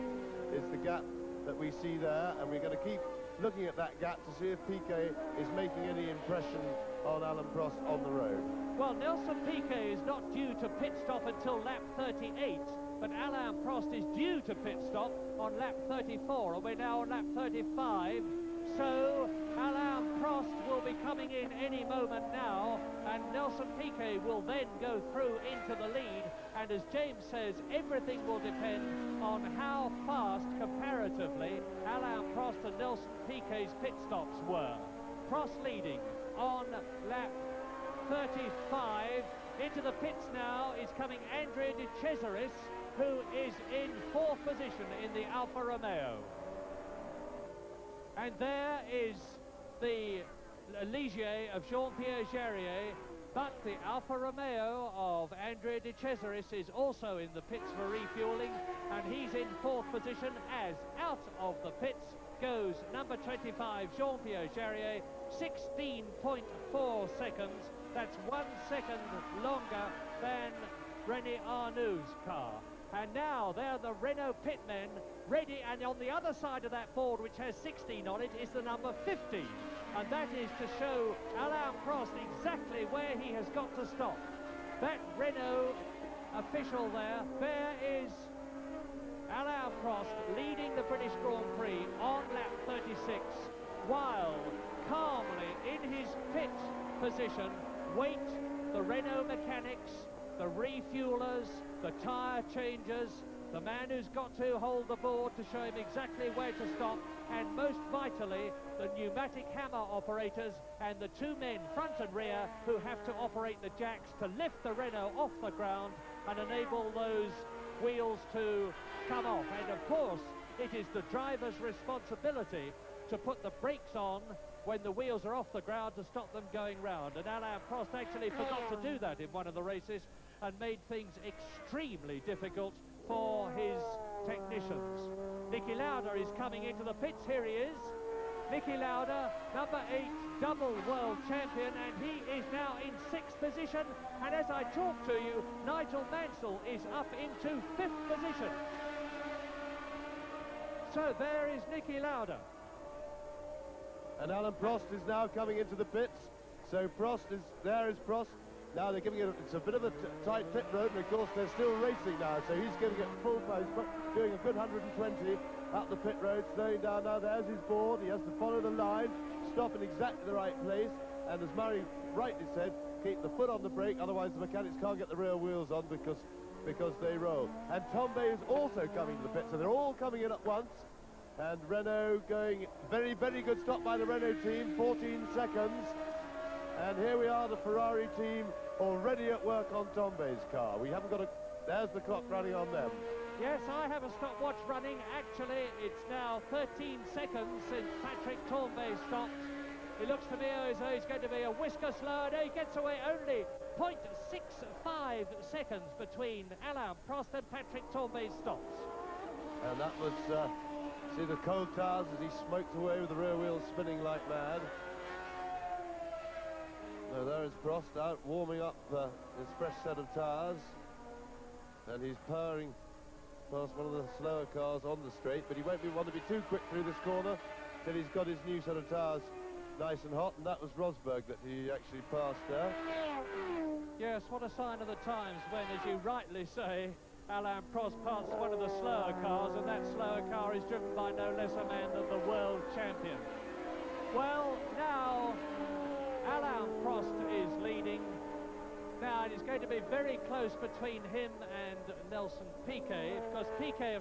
Speaker 4: is the gap that we see there, and we're going to keep looking at that gap to see if Piquet is making any impression on Alain Prost on the road.
Speaker 1: Well, Nelson Piquet is not due to pit stop until lap 38, but Alain Prost is due to pit stop on lap 34, and we're now on lap 35. So Alain Prost will be coming in any moment now, and Nelson Piquet will then go through into the lead. And as James says, everything will depend on how fast, comparatively, Alain Prost and Nelson Piquet's pit stops were. Prost leading on lap 35. Into the pits now is coming Andrea de Cesaris, who is in 4th position in the Alfa Romeo. And there is the Ligier of Jean-Pierre Jarier, but the Alfa Romeo of Andrea de Cesaris is also in the pits for refueling, and he's in 4th position as out of the pits goes number 25, Jean-Pierre Jarier, 16.4 seconds. That's 1 second longer than René Arnoux' car. And now they're the Renault pitmen ready, and on the other side of that board, which has 16 on it, is the number 15. And that is to show Alain Prost exactly where he has got to stop. That Renault official there is Alain Prost leading the British Grand Prix on lap 36, while calmly in his pit position wait the Renault mechanics, the refuelers, the tyre changers, the man who's got to hold the board to show him exactly where to stop, and most vitally, the pneumatic hammer operators and the 2 men front and rear who have to operate the jacks to lift the Renault off the ground and enable those wheels to come off. And of course, it is the driver's responsibility to put the brakes on when the wheels are off the ground to stop them going round. And Alain Prost actually forgot to do that in one of the races and made things extremely difficult for his technicians. Niki Lauda is coming into the pits. Here he is. Niki Lauda, number 8, double world champion, and he is now in 6th position. And as I talk to you, Nigel Mansell is up into 5th position. So there is Niki Lauda.
Speaker 4: And Alan Prost is now coming into the pits. So Prost is, there is Prost. Now they're giving it, it's a bit of a tight pit road, and of course they're still racing now, so he's giving it full pace, but doing a good 120 up the pit road, slowing down now. There's his board, he has to follow the line, stop in exactly the right place, and as Murray rightly said, keep the foot on the brake, otherwise the mechanics can't get the rear wheels on because they roll. And Tombe is also coming to the pit, so they're all coming in at once. And Renault going, very, very good stop by the Renault team, 14 seconds. And here we are, the Ferrari team already at work on Tombe's car. We haven't got a... There's the clock running on them.
Speaker 1: Yes, I have a stopwatch running. Actually, it's now 13 seconds since Patrick Tombe stopped. It looks to me as though he's going to be a whisker slower. No, he gets away only 0.65 seconds between Alain Prost and Patrick Tombe's stops.
Speaker 4: And that was... see the cold tires as he smoked away with the rear wheels spinning like mad. So there is Prost out warming up his fresh set of tyres, and he's powering past one of the slower cars on the straight, but he won't want to be too quick through this corner till he's got his new set of tyres nice and hot, and that was Rosberg that he actually passed there.
Speaker 1: Yes, what a sign of the times when, as you rightly say, Alain Prost passed one of the slower cars, and that slower car is driven by no less a man than the world champion. Well, now Alain Prost is leading. Now it is going to be very close between him and Nelson Piquet, because Piquet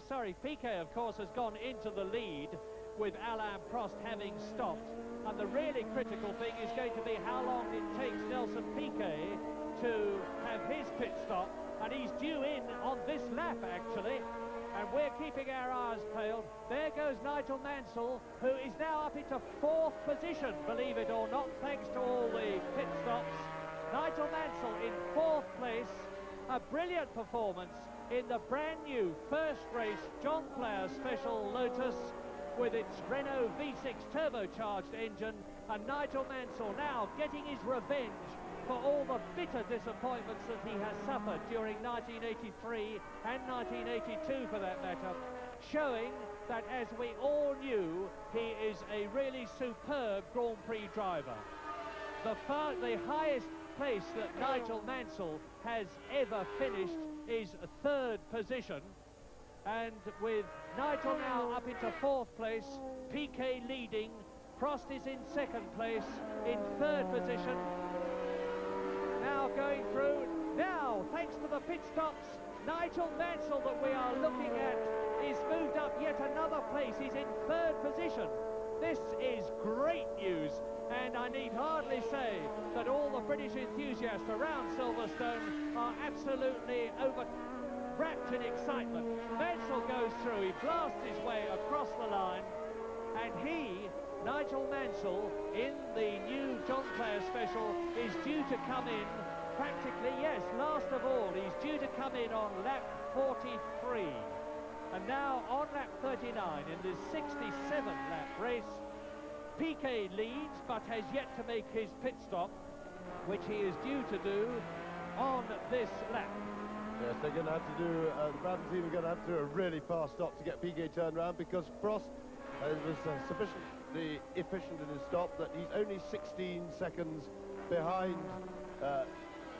Speaker 1: of course has gone into the lead with Alain Prost having stopped. And the really critical thing is going to be how long it takes Nelson Piquet to have his pit stop, and he's due in on this lap actually. And we're keeping our eyes peeled. There goes Nigel Mansell, who is now up into 4th position, believe it or not, thanks to all the pit stops. Nigel Mansell in 4th place. A brilliant performance in the brand new first race John Player Special Lotus with its Renault V6 turbocharged engine. And Nigel Mansell now getting his revenge for all the bitter disappointments that he has suffered during 1983 and 1982 for that matter, showing that, as we all knew, he is a really superb Grand Prix driver. The highest place that Nigel Mansell has ever finished is 3rd position, and with Nigel now up into 4th place, Piquet leading, Prost is in 2nd place, in 3rd position. Now going through, now thanks to the pit stops, Nigel Mansell that we are looking at is moved up yet another place. He's in 3rd position. This is great news, and I need hardly say that all the British enthusiasts around Silverstone are absolutely wrapped in excitement. Mansell goes through, he blasts his way across the line, and he, Nigel Mansell, in the new John Player Special, is due to come in practically, yes, last of all. He's due to come in on lap 43. And now on lap 39 in this 67 lap race, Piquet leads but has yet to make his pit stop, which he is due to do on this lap.
Speaker 4: Yes, they're going to have to do, the Brabham team are going to have to do a really fast stop to get Piquet turned around, because Prost was sufficiently efficient in his stop that he's only 16 seconds behind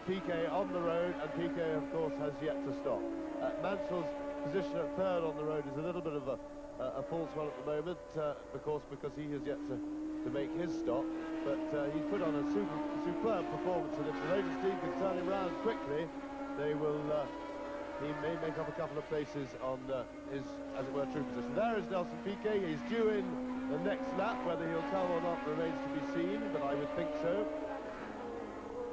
Speaker 4: Piquet on the road, and Piquet, of course, has yet to stop. Mansell's position at 3rd on the road is a little bit of a false one at the moment, of course, because he has yet to make his stop, but he's put on a superb performance, and if the Lotus team can turn him around quickly, they will, he may make up a couple of places on his, as it were, true position. There is Nelson Piquet. He's due in the next lap. Whether he'll come or not remains to be seen, but I would think so.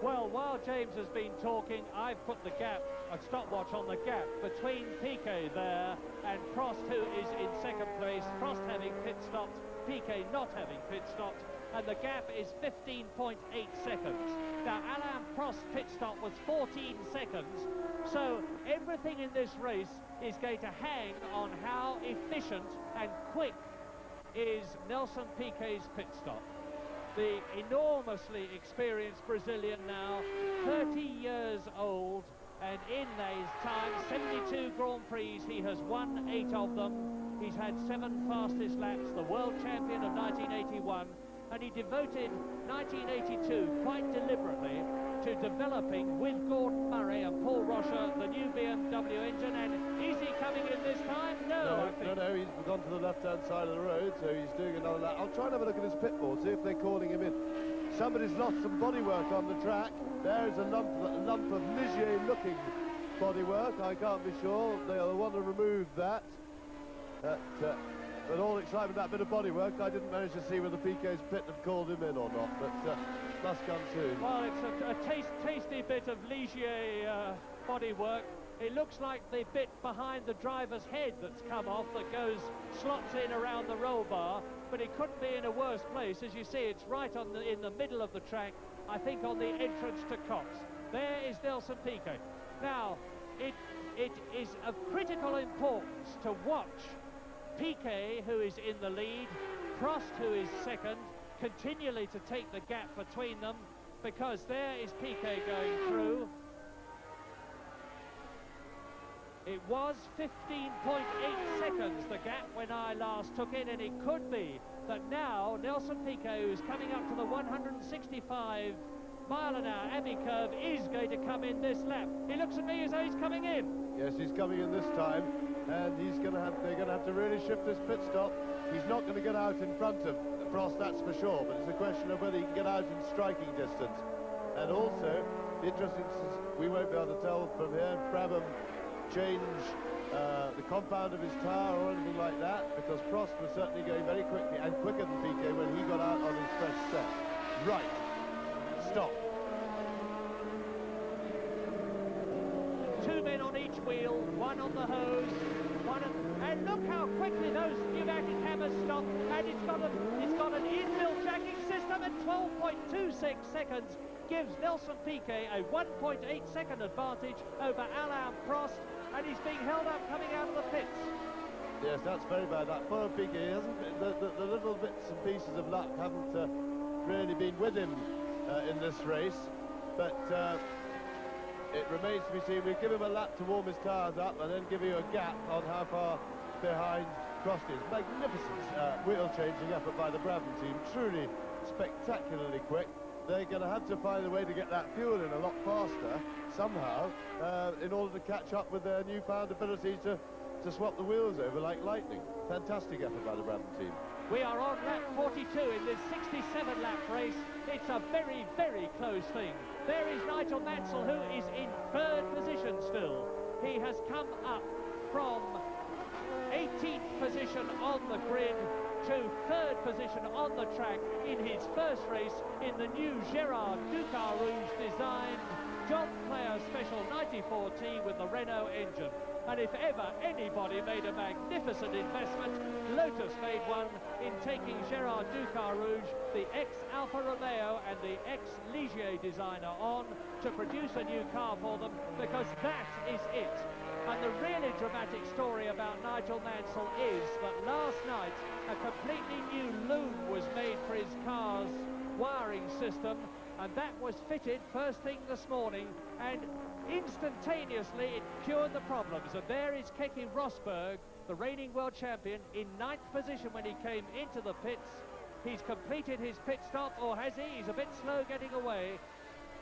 Speaker 1: Well, while James has been talking, I've put the gap, a stopwatch on the gap between Piquet there and Prost, who is in 2nd place. Prost having pit stopped, Piquet not having pit stopped, and the gap is 15.8 seconds. Now, Alain Prost's pit stop was 14 seconds, so everything in this race is going to hang on how efficient and quick is Nelson Piquet's pit stop. The enormously experienced Brazilian now, 30 years old, and in his time, 72 Grand Prix, he has won 8 of them. He's had 7 fastest laps, the world champion of 1981, and he devoted 1982 quite deliberately to developing with Gordon Murray and Paul Rocher the new BMW engine. And is he coming in this time? No,
Speaker 4: no, he's gone to the left-hand side of the road, so he's doing another lap. I'll try and have a look at his pit board, see if they're calling him in. Somebody's lost some bodywork on the track. There's a lump of Ligier-looking bodywork. I can't be sure. They'll want to remove that. But all excitement, that bit of bodywork, I didn't manage to see whether Piquet's pit had called him in or not, but must come soon.
Speaker 1: Well, it's a tasty bit of Ligier bodywork. It looks like the bit behind the driver's head that's come off that slots in around the roll bar, but it couldn't be in a worse place. As you see, it's right in the middle of the track, I think on the entrance to Cox. There is Nelson Piquet. Now, it is of critical importance to watch Piquet, who is in the lead, Prost, who is second, continually to take the gap between them, because there is Piquet going through. It was 15.8 seconds, the gap, when I last took it, and it could be that now Nelson Piquet, who's coming up to the 165 mile-an-hour Abbey curve, is going to come in this lap. He looks at me as though he's coming in.
Speaker 4: Yes, he's coming in this time, and they're going to have to really shift this pit stop. He's not going to get out in front of Prost, that's for sure, but it's a question of whether he can get out in striking distance. And also, interesting, we won't be able to tell from here, Brabham change the compound of his tyre or anything like that, because Prost was certainly going very quickly and quicker than Piquet when he got out on his fresh set. Right. Stop.
Speaker 1: 2 men on each wheel, 1 on the hose, and look how quickly those pneumatic hammers stop, and it's got an inbuilt jacking system, and 12.26 seconds gives Nelson Piquet a 1.8 second advantage over Alain Prost, and he's being held up coming out of the pits.
Speaker 4: Yes, that's very bad. That poor Piquet hasn't. The little bits and pieces of luck haven't really been with him in this race, but it remains to be seen. We'll give him a lap to warm his tyres up and then give you a gap on how far behind Prost is. Magnificent wheel changing effort by the Brabham team, truly spectacularly quick. They're going to have to find a way to get that fuel in a lot faster somehow in order to catch up with their newfound ability to swap the wheels over like lightning. Fantastic effort by the Brabham team.
Speaker 1: We are on lap 42 in this 67 lap race. It's a very, very close thing. There is Nigel Mansell, who is in 3rd position still. He has come up from 18th position on the grid to 3rd position on the track in his first race in the new Gérard Ducar Rouge designed John Player Special 94T with the Renault engine. And if ever anybody made a magnificent investment, Lotus made one in taking Gérard Ducar Rouge, the ex-Alfa Romeo and the ex-Ligier designer, on to produce a new car for them, because that is it. And the really dramatic story about Nigel Mansell is that last night a completely new loom was made for his car's wiring system, and that was fitted first thing this morning, and instantaneously it cured the problems. And there is Keke Rosberg, the reigning world champion, in 9th position when he came into the pits. He's completed his pit stop, or has he? He's a bit slow getting away.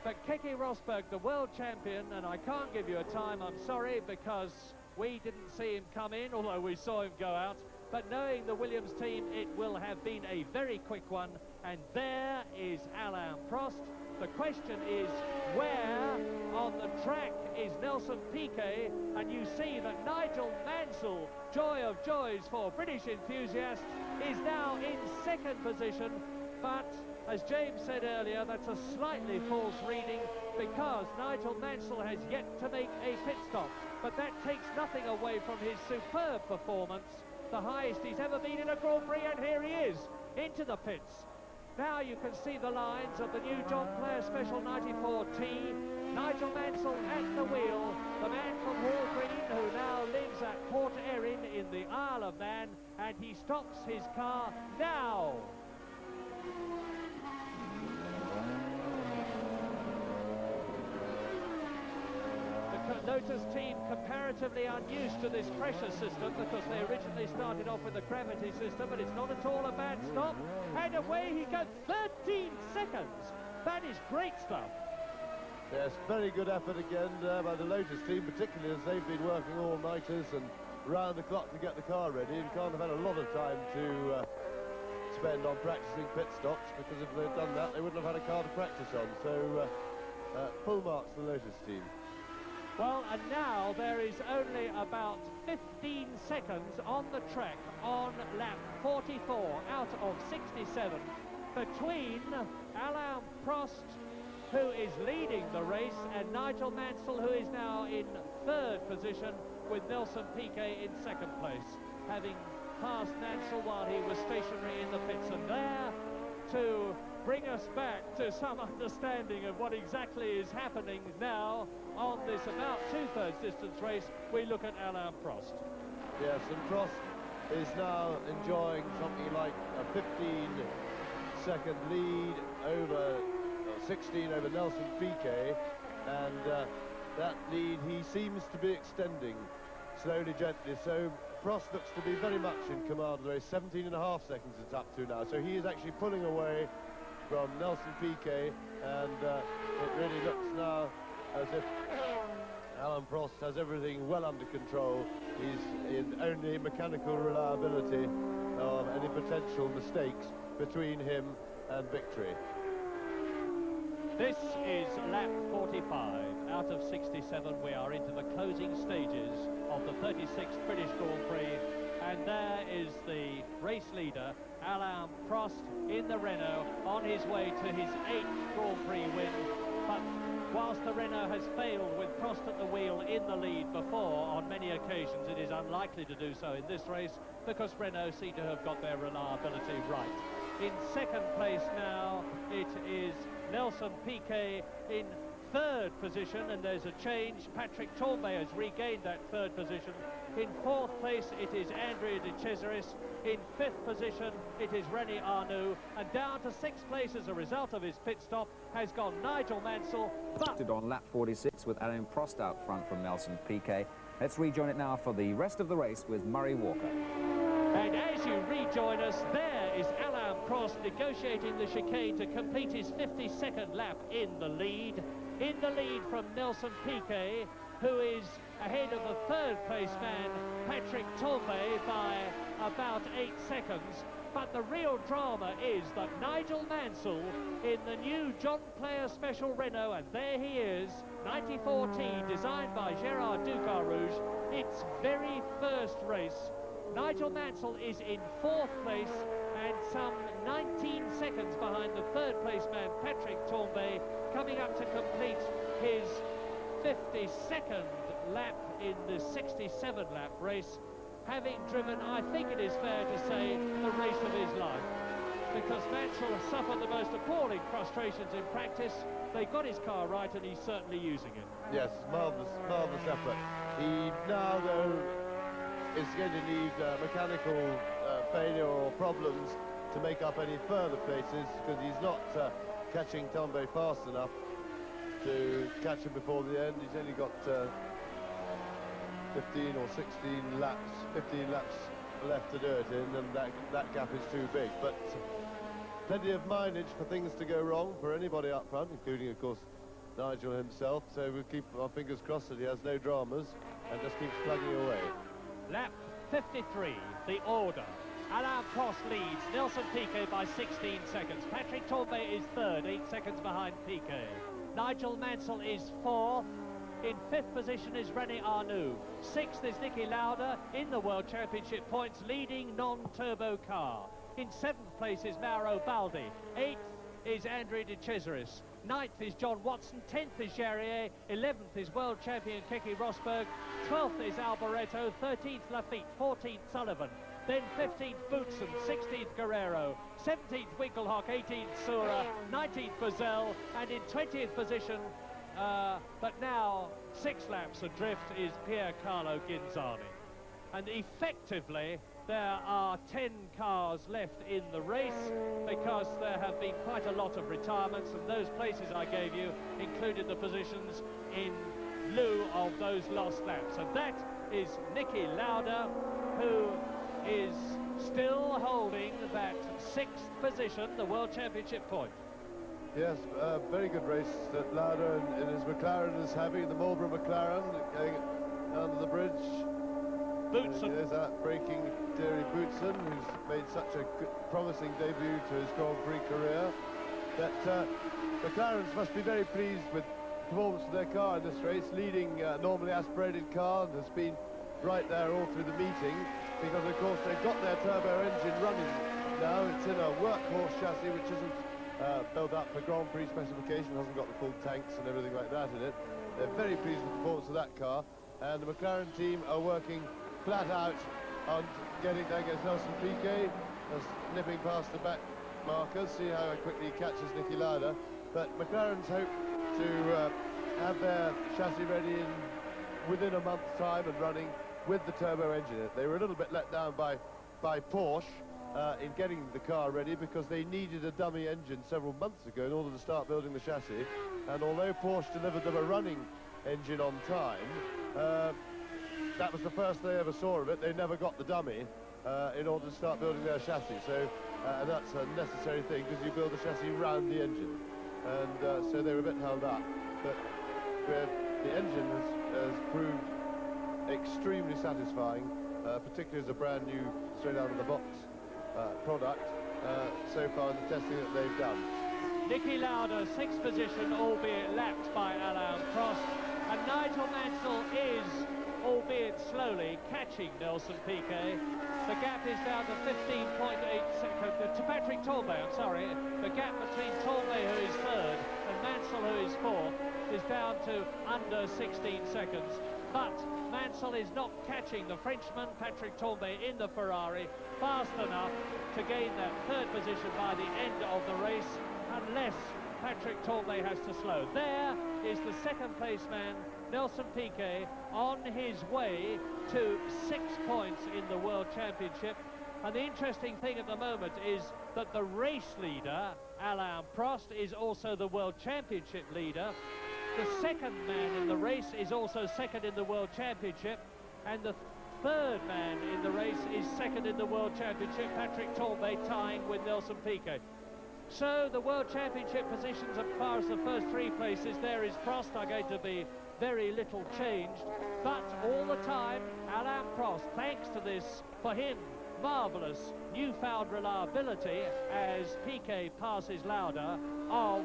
Speaker 1: But Keke Rosberg, the world champion, and I can't give you a time, I'm sorry, because we didn't see him come in, although we saw him go out. But knowing the Williams team, it will have been a very quick one. And there is Alain Prost. The question is, where on the track is Nelson Piquet? And you see that Nigel Mansell, joy of joys for British enthusiasts, is now in 2nd position. But as James said earlier, that's a slightly false reading, because Nigel Mansell has yet to make a pit stop. But that takes nothing away from his superb performance, the highest he's ever been in a Grand Prix, and here he is, into the pits. Now you can see the lines of the new John Player Special 94T. Nigel Mansell at the wheel, the man from Hall Green, who now lives at Port Erin in the Isle of Man, and he stops his car now. The Lotus team comparatively unused to this pressure system because they originally started off with a gravity system, but it's not at all a bad stop. And away he goes, 13 seconds. That is great stuff.
Speaker 4: Yes, very good effort again by the Lotus team, particularly as they've been working all-nighters and round the clock to get the car ready, and can't have had a lot of time to spend on practicing pit stops, because if they'd done that, they wouldn't have had a car to practice on. So, full marks for the Lotus team.
Speaker 1: Well, and now there is only about 15 seconds on the track on lap 44 out of 67 between Alain Prost, who is leading the race, and Nigel Mansell, who is now in third position, with Nelson Piquet in second place, having passed Mansell while he was stationary in the pits. And there, to bring us back to some understanding of what exactly is happening now on this about two-thirds distance race, we look at Alain Prost.
Speaker 4: Yes, and Prost is now enjoying something like a 15-second lead over 16 over Nelson Piquet, and that lead he seems to be extending slowly, gently. So Prost looks to be very much in command of the race. 17.5 seconds it's up to now, so he is actually pulling away from Nelson Piquet, and it really looks now as if Alain Prost has everything well under control. He's in only mechanical reliability of any potential mistakes between him and victory.
Speaker 1: This is lap 45 out of 67. We are into the closing stages of the 36th British Grand Prix, and there is the race leader, Alain Prost, in the Renault, on his way to his 8th Grand Prix win. But whilst the Renault has failed with Prost at the wheel in the lead before on many occasions, it is unlikely to do so in this race, because Renault seem to have got their reliability right. In second place now, it is Nelson Piquet in third position, and there's a change. Patrick Tambay has regained that third position. In fourth place, it is Andrea de Cesaris. In fifth position, it is René Arnoux. And down to sixth place as a result of his pit stop has gone Nigel Mansell. But
Speaker 7: on lap 46 with Alain Prost out front from Nelson Piquet. Let's rejoin it now for the rest of the race with Murray Walker.
Speaker 1: And as you rejoin us, there is Alain Prost negotiating the chicane to complete his 52nd lap in the lead. In the lead from Nelson Piquet, who is ahead of the third place man, Patrick Tambay, by about 8 seconds. But the real drama is that Nigel Mansell in the new John Player Special Renault, and there he is, 94T, designed by Gérard Ducarouge, its very first race. Nigel Mansell is in fourth place and some 19 seconds behind the third place man, Patrick Tambay, coming up to complete his 52nd lap in the 67 lap race, having driven, I think it is fair to say, the race of his life, because Mansell suffered the most appalling frustrations in practice. They got his car right, and he's certainly using it.
Speaker 4: Yes, marvellous, marvellous effort. He now, though, is going to need mechanical failure or problems to make up any further places, because he's not catching Tambay fast enough to catch him before the end. He's only got 15 or 16 laps, 15 laps left to do it in, and that gap is too big. But plenty of mileage for things to go wrong for anybody up front, including, of course, Nigel himself. So we'll keep our fingers crossed that he has no dramas and just keeps plugging away.
Speaker 1: Lap 53, the order. Alain Prost leads Nelson Piquet by 16 seconds. Patrick Tambay is third, 8 seconds behind Piquet. Nigel Mansell is fourth. In fifth position is René Arnoux. Sixth is Niki Lauda in the World Championship points, leading non-turbo car. In seventh place is Mauro Baldi. Eighth is Andrea de Cesaris. Ninth is John Watson. 10th is Jarier. 11th is world champion Keke Rosberg. 12th is Alboreto. 13th Lafitte. 14th Sullivan. Then 15th Boutsen. 16th Guerrero. 17th Winkelhock. 18th Sura. 19th Brazil. And in 20th position, but now 6 laps adrift, is Piercarlo Ghinzani. And effectively, there are 10 cars left in the race because there have been quite a lot of retirements, and those places I gave you included the positions in lieu of those lost laps. And that is Niki Lauda, who is still holding that 6th position, the World Championship point.
Speaker 4: Yes, very good race that Lauda and his McLaren is having, the Marlboro McLaren, going down to the bridge.
Speaker 1: Boutsen.
Speaker 4: There's that breaking Thierry Boutsen, who's made such a good, promising debut to his Grand Prix career. That McLarens must be very pleased with the performance of their car in this race, leading normally aspirated car, and has been right there all through the meeting, because of course they've got their turbo engine running now. It's in a workhorse chassis which isn't built up for Grand Prix specification, hasn't got the full tanks and everything like that in it. They're very pleased with the performance of that car, and the McLaren team are working flat out on getting there. Goes Nelson Piquet, just nipping past the back markers, see how quickly he catches Niki Lauda. But McLaren's hope to have their chassis ready within a month's time and running with the turbo engine in it. They were a little bit let down by Porsche in getting the car ready, because they needed a dummy engine several months ago in order to start building the chassis. And although Porsche delivered them a running engine on time, that was the first they ever saw of it. They never got the dummy in order to start building their chassis. So and that's a necessary thing, because you build the chassis round the engine. And so they were a bit held up. But the engine has proved extremely satisfying, particularly as a brand new, straight out of the box product so far in the testing that they've done.
Speaker 1: Niki Lauda, 6th position, albeit lapped by Alain Prost, and Nigel Mansell is, albeit slowly, catching Nelson Piquet. The gap is down to 15.8 seconds, to Patrick Tambay, I'm sorry. The gap between Tambay, who is 3rd, and Mansell, who is 4th, is down to under 16 seconds. But Mansell is not catching the Frenchman, Patrick Tambay, in the Ferrari fast enough to gain that 3rd position by the end of the race, unless Patrick Tambay has to slow. There is the 2nd place man, Nelson Piquet, on his way to 6 points in the World Championship. And the interesting thing at the moment is that the race leader, Alain Prost, is also the World Championship leader. The 2nd man in the race is also 2nd in the World Championship, and the 3rd man in the race is 2nd in the World Championship, Patrick Tambay, tying with Nelson Piquet. So the World Championship positions, as far as the first 3 places, there is Prost, are going to be very little changed, but all the time Alain Prost, thanks to this, for him, marvellous newfound reliability as Piquet passes Lauda of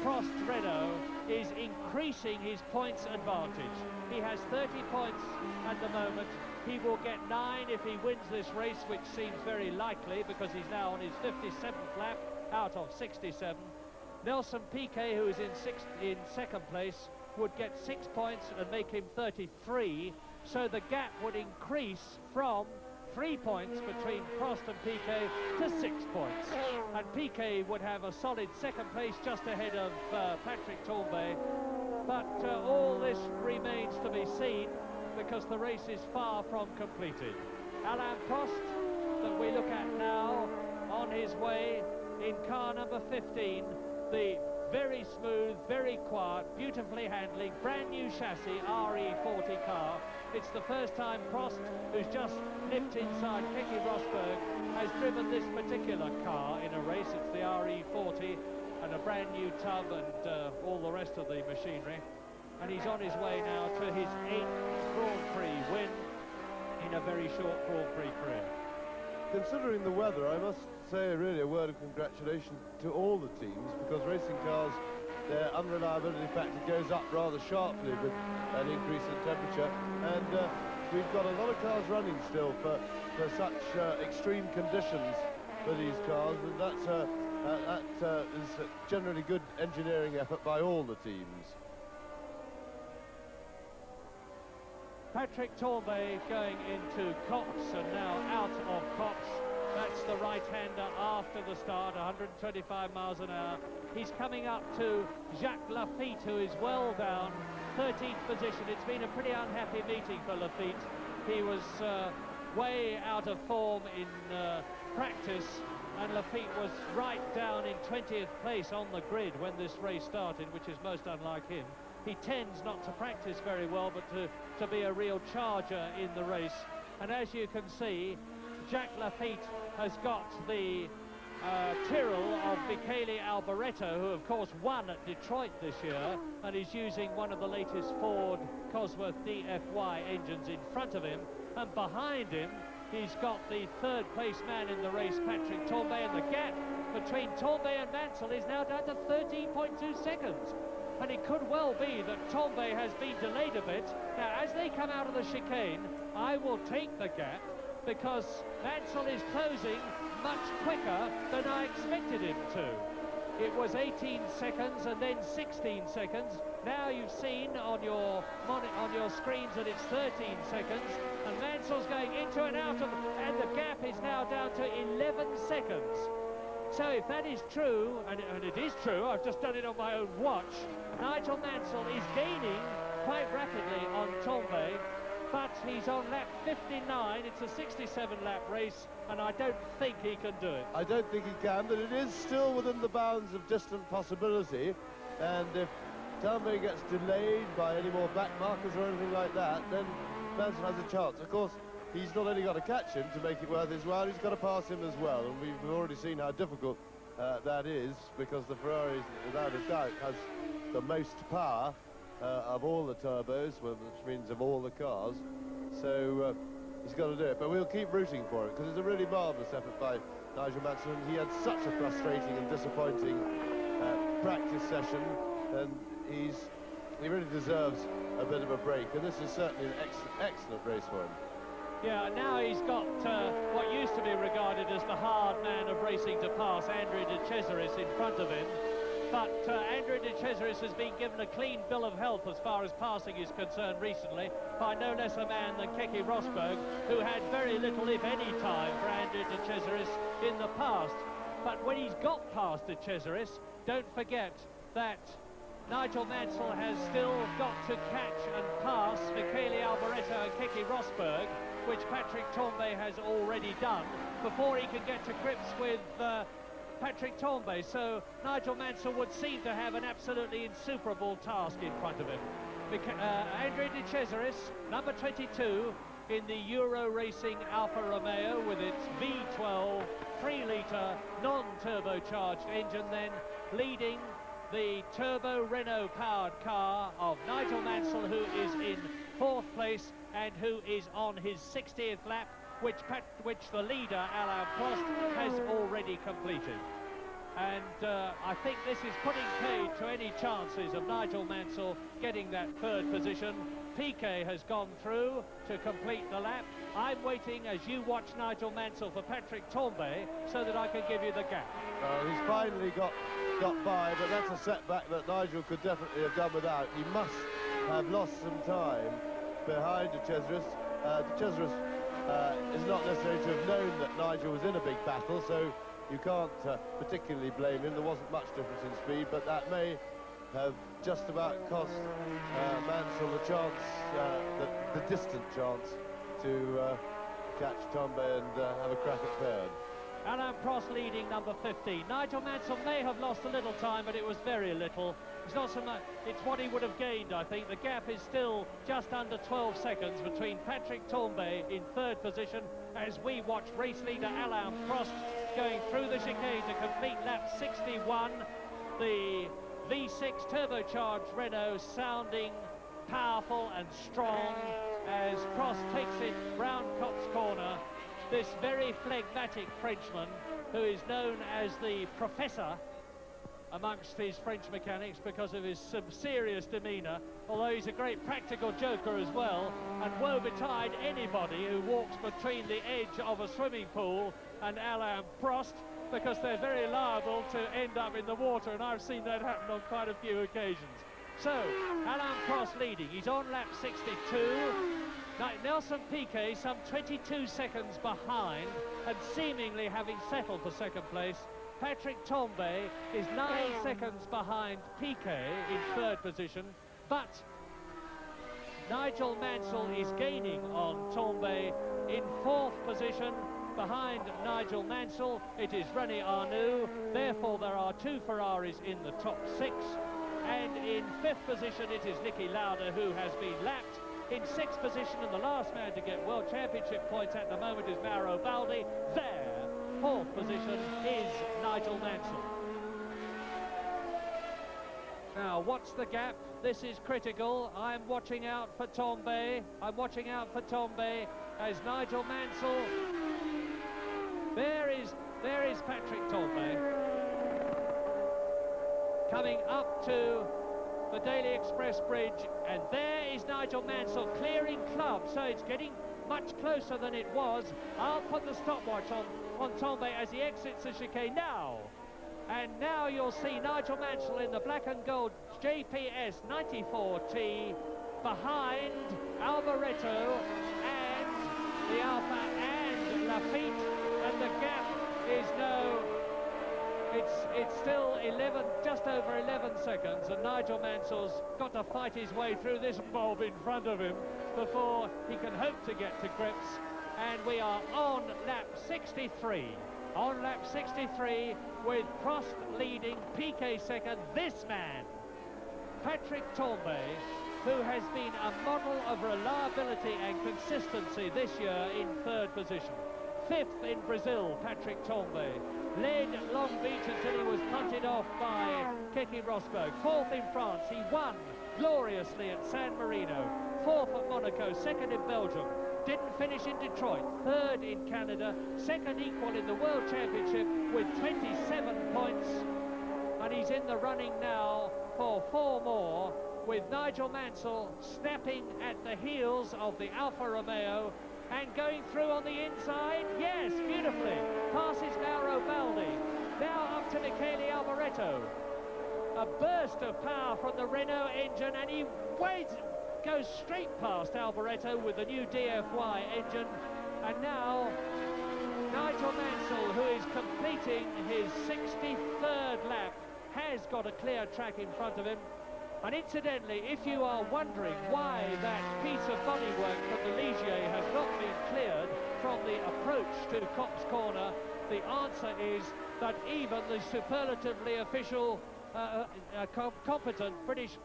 Speaker 1: Prost's Renault, is increasing his points advantage. He has 30 points at the moment. He will get 9 if he wins this race, which seems very likely because he's now on his 57th lap out of 67. Nelson Piquet, who is in 2nd place, would get 6 points and make him 33, so the gap would increase from 3 points between Prost and Piquet to 6 points. And Piquet would have a solid 2nd place just ahead of Patrick Tambay. But all this remains to be seen, because the race is far from completed. Alain Prost, that we look at now, on his way in car number 15, the very smooth, very quiet, beautifully handling, brand new chassis RE40 car. It's the first time Prost, who's just nipped inside Keke Rosberg, has driven this particular car in a race. It's the RE40 and a brand new tub and all the rest of the machinery. And he's on his way now to his 8th Grand Prix win in a very short Grand Prix career.
Speaker 4: Considering the weather, I must say really a word of congratulation to all the teams, because racing cars, their unreliability factor goes up rather sharply with an increase in temperature, and we've got a lot of cars running still for such extreme conditions for these cars, and that is generally good engineering effort by all the teams.
Speaker 1: Patrick Tambay going into Copse and now out of Copse. That's the right-hander after the start, 125 miles an hour. He's coming up to Jacques Lafitte, who is well down 13th position. It's been a pretty unhappy meeting for Lafitte. He was way out of form in practice, and Lafitte was right down in 20th place on the grid when this race started, which is most unlike him. He tends not to practice very well, but to be a real charger in the race. And as you can see, Jack Lafitte has got the Tyrrell of Michele Alboreto, who of course won at Detroit this year, and is using one of the latest Ford Cosworth DFY engines in front of him. And behind him, he's got the third place man in the race, Patrick Tambay, and the gap between Tambay and Mansell is now down to 13.2 seconds. And it could well be that Tambay has been delayed a bit. Now, as they come out of the chicane, I will take the gap, because Mansell is closing much quicker than I expected him to. It was 18 seconds and then 16 seconds. Now you've seen on your screens that it's 13 seconds, and Mansell's going into and out of, and the gap is now down to 11 seconds. So if that is true, and it is true, I've just done it on my own watch, Nigel Mansell is gaining quite rapidly on Tambay, but he's on lap 59. It's a 67-lap race, and I don't think he can do it.
Speaker 4: I don't think he can, but it is still within the bounds of distant possibility. And if Tambay gets delayed by any more back markers or anything like that, then Mansell has a chance. Of course, he's not only got to catch him to make it worth his while, he's got to pass him as well. And we've already seen how difficult that is, because the Ferrari, without a doubt, has the most power of all the turbos, which means of all the cars. So he's got to do it. But we'll keep rooting for it, because it's a really marvellous effort by Nigel Mansell. He had such a frustrating and disappointing practice session, and he really deserves a bit of a break. And this is certainly an excellent race for him.
Speaker 1: Yeah, now he's got what used to be regarded as the hard man of racing to pass, Andrea de Cesaris, in front of him. But Andrea de Cesaris has been given a clean bill of health as far as passing is concerned recently by no less a man than Keke Rosberg, who had very little, if any, time for Andrea de Cesaris in the past. But when he's got past de Cesaris, don't forget that Nigel Mansell has still got to catch and pass Michele Alboreto and Keke Rosberg, which Patrick Tambay has already done, before he can get to grips with Patrick Tambay. So Nigel Mansell would seem to have an absolutely insuperable task in front of him. Andrea de Cesaris, number 22, in the Euro Racing Alfa Romeo with its V12 3-litre non-turbocharged engine, then leading the turbo Renault powered car of Nigel Mansell, who is in 4th place and who is on his 60th lap, which the leader, Alain Prost, has already completed. And I think this is putting paid to any chances of Nigel Mansell getting that 3rd position. Piquet has gone through to complete the lap. I'm waiting, as you watch Nigel Mansell, for Patrick Tambay, so that I can give you the gap.
Speaker 4: He's finally got by, but that's a setback that Nigel could definitely have done without. He must have lost some time behind de Cesaris. De Cesaris is not necessarily to have known that Nigel was in a big battle, so you can't particularly blame him. There wasn't much difference in speed, but that may have just about cost Mansell the chance, the distant chance, to catch Tambay and have a crack at 3rd.
Speaker 1: Alain Prost leading number 15. Nigel Mansell may have lost a little time, but it was very little. It's not so much, it's what he would have gained, I think. The gap is still just under 12 seconds between Patrick Tambay in 3rd position, as we watch race leader Alain Prost going through the chicane to complete lap 61. The V6 turbocharged Renault sounding powerful and strong as Prost takes it round Copse Corner. This very phlegmatic Frenchman, who is known as the Professor amongst his French mechanics because of his serious demeanour, although he's a great practical joker as well, and woe betide anybody who walks between the edge of a swimming pool and Alain Prost, because they're very liable to end up in the water, and I've seen that happen on quite a few occasions. So, Alain Prost leading. He's on lap 62. Now, Nelson Piquet some 22 seconds behind, and seemingly having settled for 2nd place. Patrick Tambay is 9 seconds behind Piquet in 3rd position, but Nigel Mansell is gaining on Tambay in 4th position. Behind Nigel Mansell, it is René Arnoux. Therefore, there are 2 Ferraris in the top 6. And in 5th position, it is Niki Lauda, who has been lapped. In 6th position, and the last man to get World Championship points at the moment is Mauro Baldi. There, 4th position is Nigel Mansell. Now, what's the gap? This is critical. I'm watching out for Tambay. I'm watching out for Tambay as Nigel Mansell. There is Patrick Tambay coming up to the Daily Express Bridge, and there is Nigel Mansell clearing club, so it's getting much closer than it was. I'll put the stopwatch on Tambay as he exits the chicane now. And now you'll see Nigel Mansell in the black and gold JPS 94T behind Alboreto and the Alfa and Lafitte, and the gap is it's still 11, just over 11 seconds, and Nigel Mansell's got to fight his way through this mob in front of him before he can hope to get to grips. And we are on lap 63. On lap 63 with Prost leading, Piquet second. This man, Patrick Tambay, who has been a model of reliability and consistency this year, in 3rd position. 5th in Brazil, Patrick Tambay. Led Long Beach until he was punted off by Keke Rosberg. 4th in France, he won gloriously at San Marino. 4th at Monaco, 2nd in Belgium. Didn't finish in Detroit. 3rd in Canada, 2nd equal in the World Championship with 27 points. And he's in the running now for 4 more, with Nigel Mansell snapping at the heels of the Alfa Romeo and going through on the inside. Yes, beautifully. Passes Mauro Baldi. Now up to Michele Alboreto. A burst of power from the Renault engine, and he goes straight past Alboreto with the new DFY engine. And now Nigel Mansell, who is completing his 63rd lap, has got a clear track in front of him. And incidentally, if you are wondering why that piece of bodywork from the Ligier has not been cleared from the approach to Copse Corner, the answer is that even the superlatively official, competent British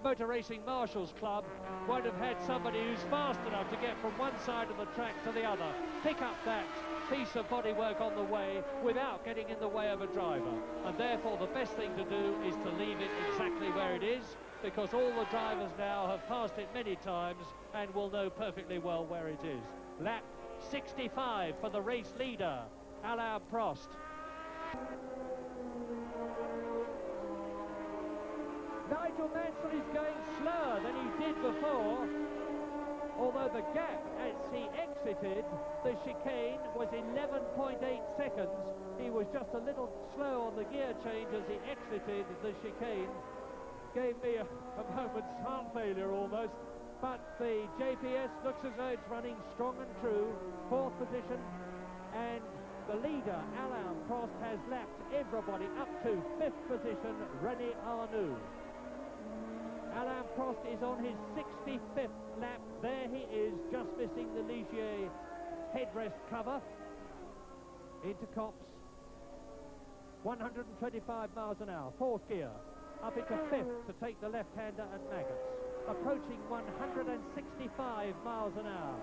Speaker 1: Motor Racing Marshals Club won't have had somebody who's fast enough to get from one side of the track to the other, pick up that piece of bodywork on the way without getting in the way of a driver. And therefore the best thing to do is to leave it exactly where it is, because all the drivers now have passed it many times and will know perfectly well where it is. Lap 65 for the race leader, Alain Prost. Nigel Mansell is going slower than he did before, although the gap as he exited the chicane was 11.8 seconds. He was just a little slow on the gear change as he exited the chicane. Gave me a moment's heart failure almost, but the JPS looks as though it's running strong and true. 4th position, and the leader, Alain Prost, has lapped everybody up to 5th position, René Arnoux. Alain Prost is on his 65th lap. There he is, just missing the Ligier headrest cover. Into Copse. 125 miles an hour, 4th gear. Up into 5th to take the left-hander at Maggots. Approaching 165 miles an hour.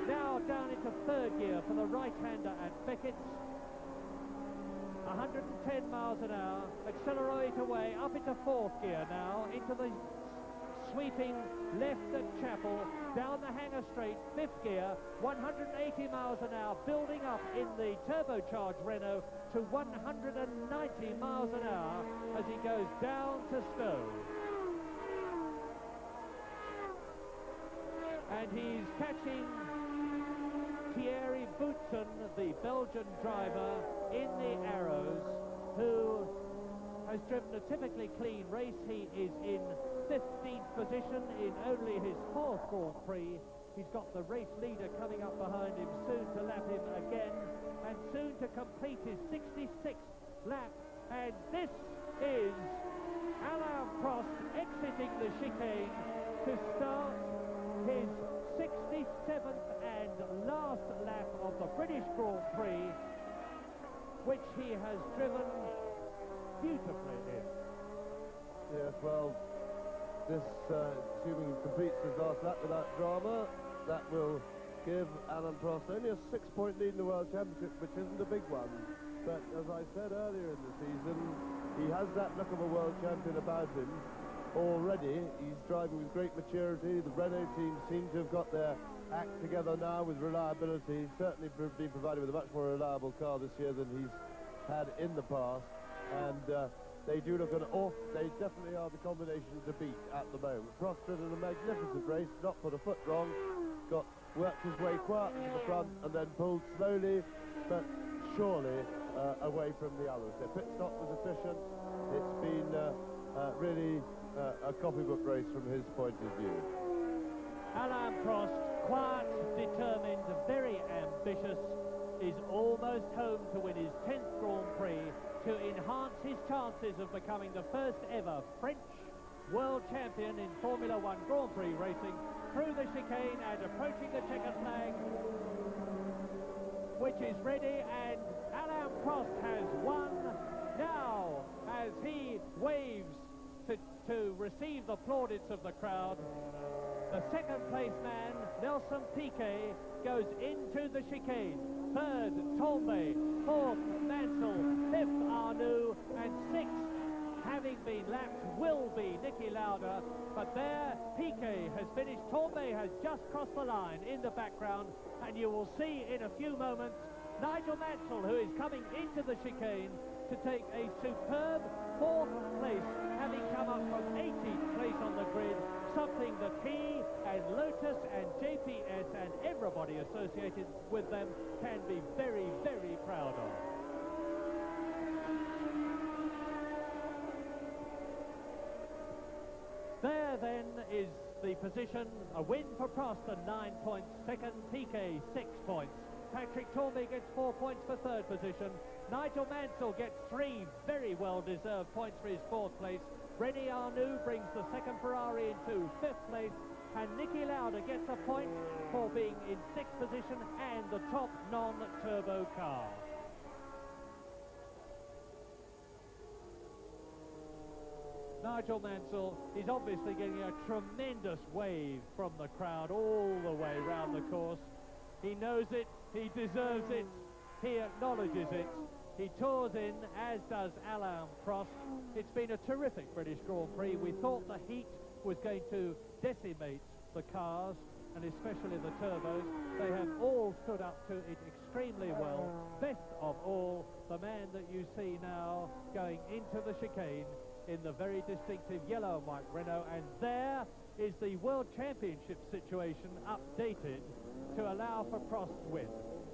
Speaker 1: Now down into 3rd gear for the right-hander at Beckett's. 110 miles an hour, accelerate away, up into 4th gear now, into the sweeping left at Chapel, down the hanger straight, 5th gear, 180 miles an hour, building up in the turbocharged Renault to 190 miles an hour as he goes down to Stowe. And he's catching Thierry Boutsen, the Belgian driver, in the arrows, who has driven a typically clean race. He is in 15th position in only his 4th Grand Prix. He's got the race leader coming up behind him, soon to lap him again, and soon to complete his 66th lap. And this is Alain Prost exiting the chicane to start which he has driven beautifully in.
Speaker 4: Yes, well, this, assuming he completes his last lap without drama, that will give Alain Prost only a 6-point lead in the World Championship, which isn't a big one. But as I said earlier in the season, he has that look of a world champion about him already. He's driving with great maturity. The Renault team seem to have got their act together now with reliability. He's certainly been provided with a much more reliable car this year than he's had in the past. And they do look they definitely are the combination to beat at the moment. Prost did in a magnificent race, not put a foot wrong, worked his way quietly to the front and then pulled slowly but surely away from the others. Their pit stop was efficient. It's been really a copybook race from his point of view.
Speaker 1: Alain Prost, quiet, determined, very ambitious, is almost home to win his 10th Grand Prix to enhance his chances of becoming the first ever French world champion in Formula 1 Grand Prix racing through the chicane and approaching the checkered flag, which is ready, and Alain Prost has won now as he waves to receive the plaudits of the crowd. The second place man, Nelson Piquet, goes into the chicane. Third, Tombe. Fourth, Mansell. Fifth, Arnoux. And sixth, having been lapped, will be Niki Lauda. But there, Piquet has finished. Tombe has just crossed the line in the background. And you will see in a few moments Nigel Mansell, who is coming into the chicane to take a superb fourth place, having come up from 18th place on the grid, something that he and Lotus and JPS and everybody associated with them can be very, very proud of. There then is the position, a win for Prost and 9 points, second Piquet 6 points. Patrick Tourney gets 4 points for third position. Nigel Mansell gets 3 very well-deserved points for his fourth place. René Arnoux brings the second Ferrari into fifth place. And Niki Lauda gets a point for being in sixth position and the top non-turbo car. Nigel Mansell is obviously getting a tremendous wave from the crowd all the way round the course. He knows it, he deserves it, he acknowledges it. He tours in, as does Alain Prost. It's been a terrific British Grand Prix. We thought the heat was going to decimate the cars, and especially the turbos. They have all stood up to it extremely well. Best of all, the man that you see now going into the chicane in the very distinctive yellow and white Renault, and there is the World Championship situation updated to allow for Prost's win.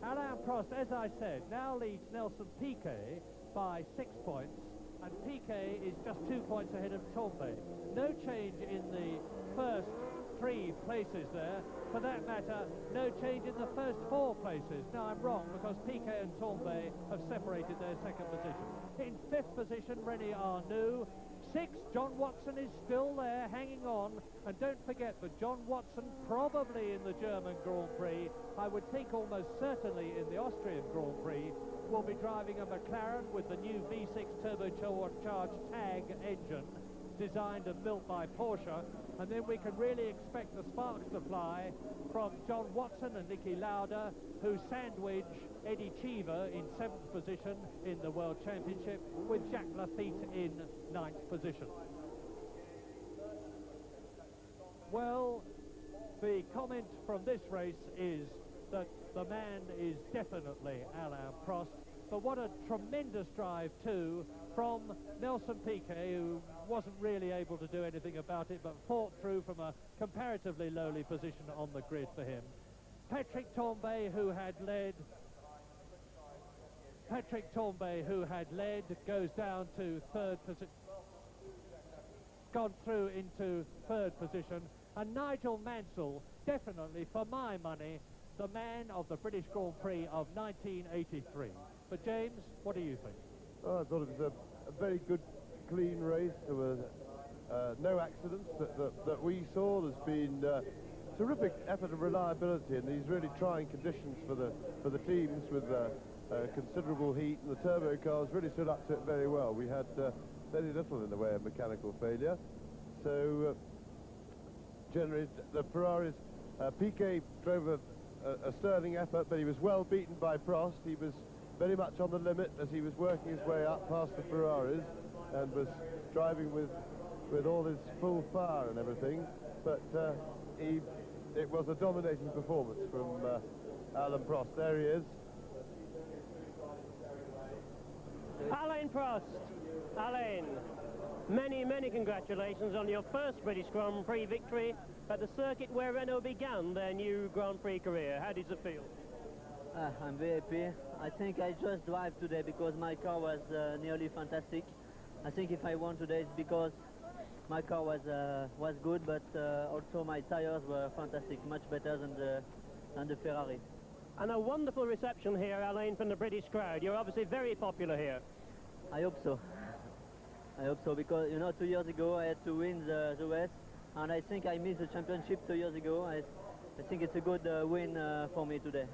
Speaker 1: Alain Prost, as I said, now leads Nelson Piquet by 6 points, and Piquet is just 2 points ahead of Tombe. No change in the first 3 places there. For that matter, no change in the first 4 places. Now, I'm wrong, because Piquet and Tombe have separated their second position. In fifth position, René Arnoux. 6th, John Watson is still there, hanging on. And don't forget that John Watson, probably in the German Grand Prix, I would think almost certainly in the Austrian Grand Prix, will be driving a McLaren with the new V6 turbocharged TAG engine, designed and built by Porsche. And then we can really expect the sparks to fly from John Watson and Niki Lauda, who sandwich Eddie Cheever in 7th position in the World Championship, with Jacques Lafitte in 9th position. Well, the comment from this race is that the man is definitely Alain Prost, but what a tremendous drive too from Nelson Piquet, who wasn't really able to do anything about it, but fought through from a comparatively lowly position on the grid for him. Patrick Tombe, who had led, goes down to third position, gone through into third position, and Nigel Mansell, definitely, for my money, the man of the British Grand Prix of 1983. But James, what do you think?
Speaker 4: Oh, I thought it was a very good, clean race. There were no accidents that we saw. There's been terrific effort of reliability in these really trying conditions for the teams, with considerable heat, and the turbo cars really stood up to it very well. We had very little in the way of mechanical failure. So generally the Ferraris, Piquet drove a sterling effort, but he was well beaten by Prost. He was very much on the limit as he was working his way up past the Ferraris and was driving with all his full fire and everything. But it was a dominating performance from Alain Prost. There he is.
Speaker 5: Alain Prost. Alain, many congratulations on your first British Grand Prix victory at the circuit where Renault began their new Grand Prix career. How does it feel?
Speaker 8: I'm very happy. I think I just drive today because my car was nearly fantastic. I think if I won today it's because my car was good, but also my tires were fantastic, much better than the Ferrari.
Speaker 5: And a wonderful reception here, Alain, from the British crowd. You're obviously very popular here.
Speaker 8: I hope so. I hope so, because, you know, 2 years ago I had to win the race, and I think I missed the championship 2 years ago. I think it's a good win for me today.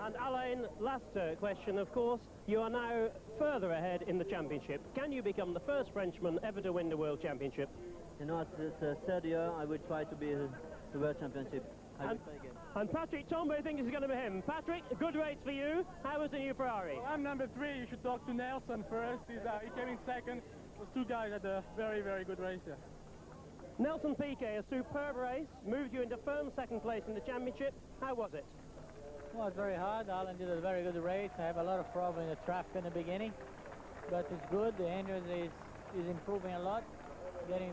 Speaker 5: And Alain, last question, of course. You are now further ahead in the championship. Can you become the first Frenchman ever to win the World Championship?
Speaker 8: You know, it's the third year I will try to be the World Championship. I will try again.
Speaker 5: And Patrick Tombe thinks it's going to be him. Patrick, a good race for you. How was the new Ferrari?
Speaker 9: Well, I'm number 3. You should talk to Nelson first. He came in second. Those two guys had a very good race here.
Speaker 5: Nelson Piquet, a superb race, moved you into firm second place in the championship. How was it?
Speaker 3: Well, it's very hard. Alan did a very good race. I have a lot of problems in the traffic in the beginning, but it's good. The engine is improving a lot, getting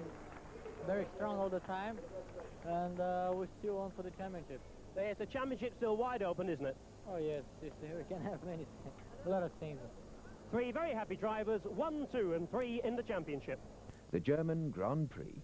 Speaker 3: very strong all the time, and we're still on for the championship.
Speaker 5: Yes, the championship's still wide open, isn't it?
Speaker 3: Oh yes, we can have a lot of things.
Speaker 5: 3 very happy drivers, 1, 2 and 3 in the championship.
Speaker 10: The German Grand Prix.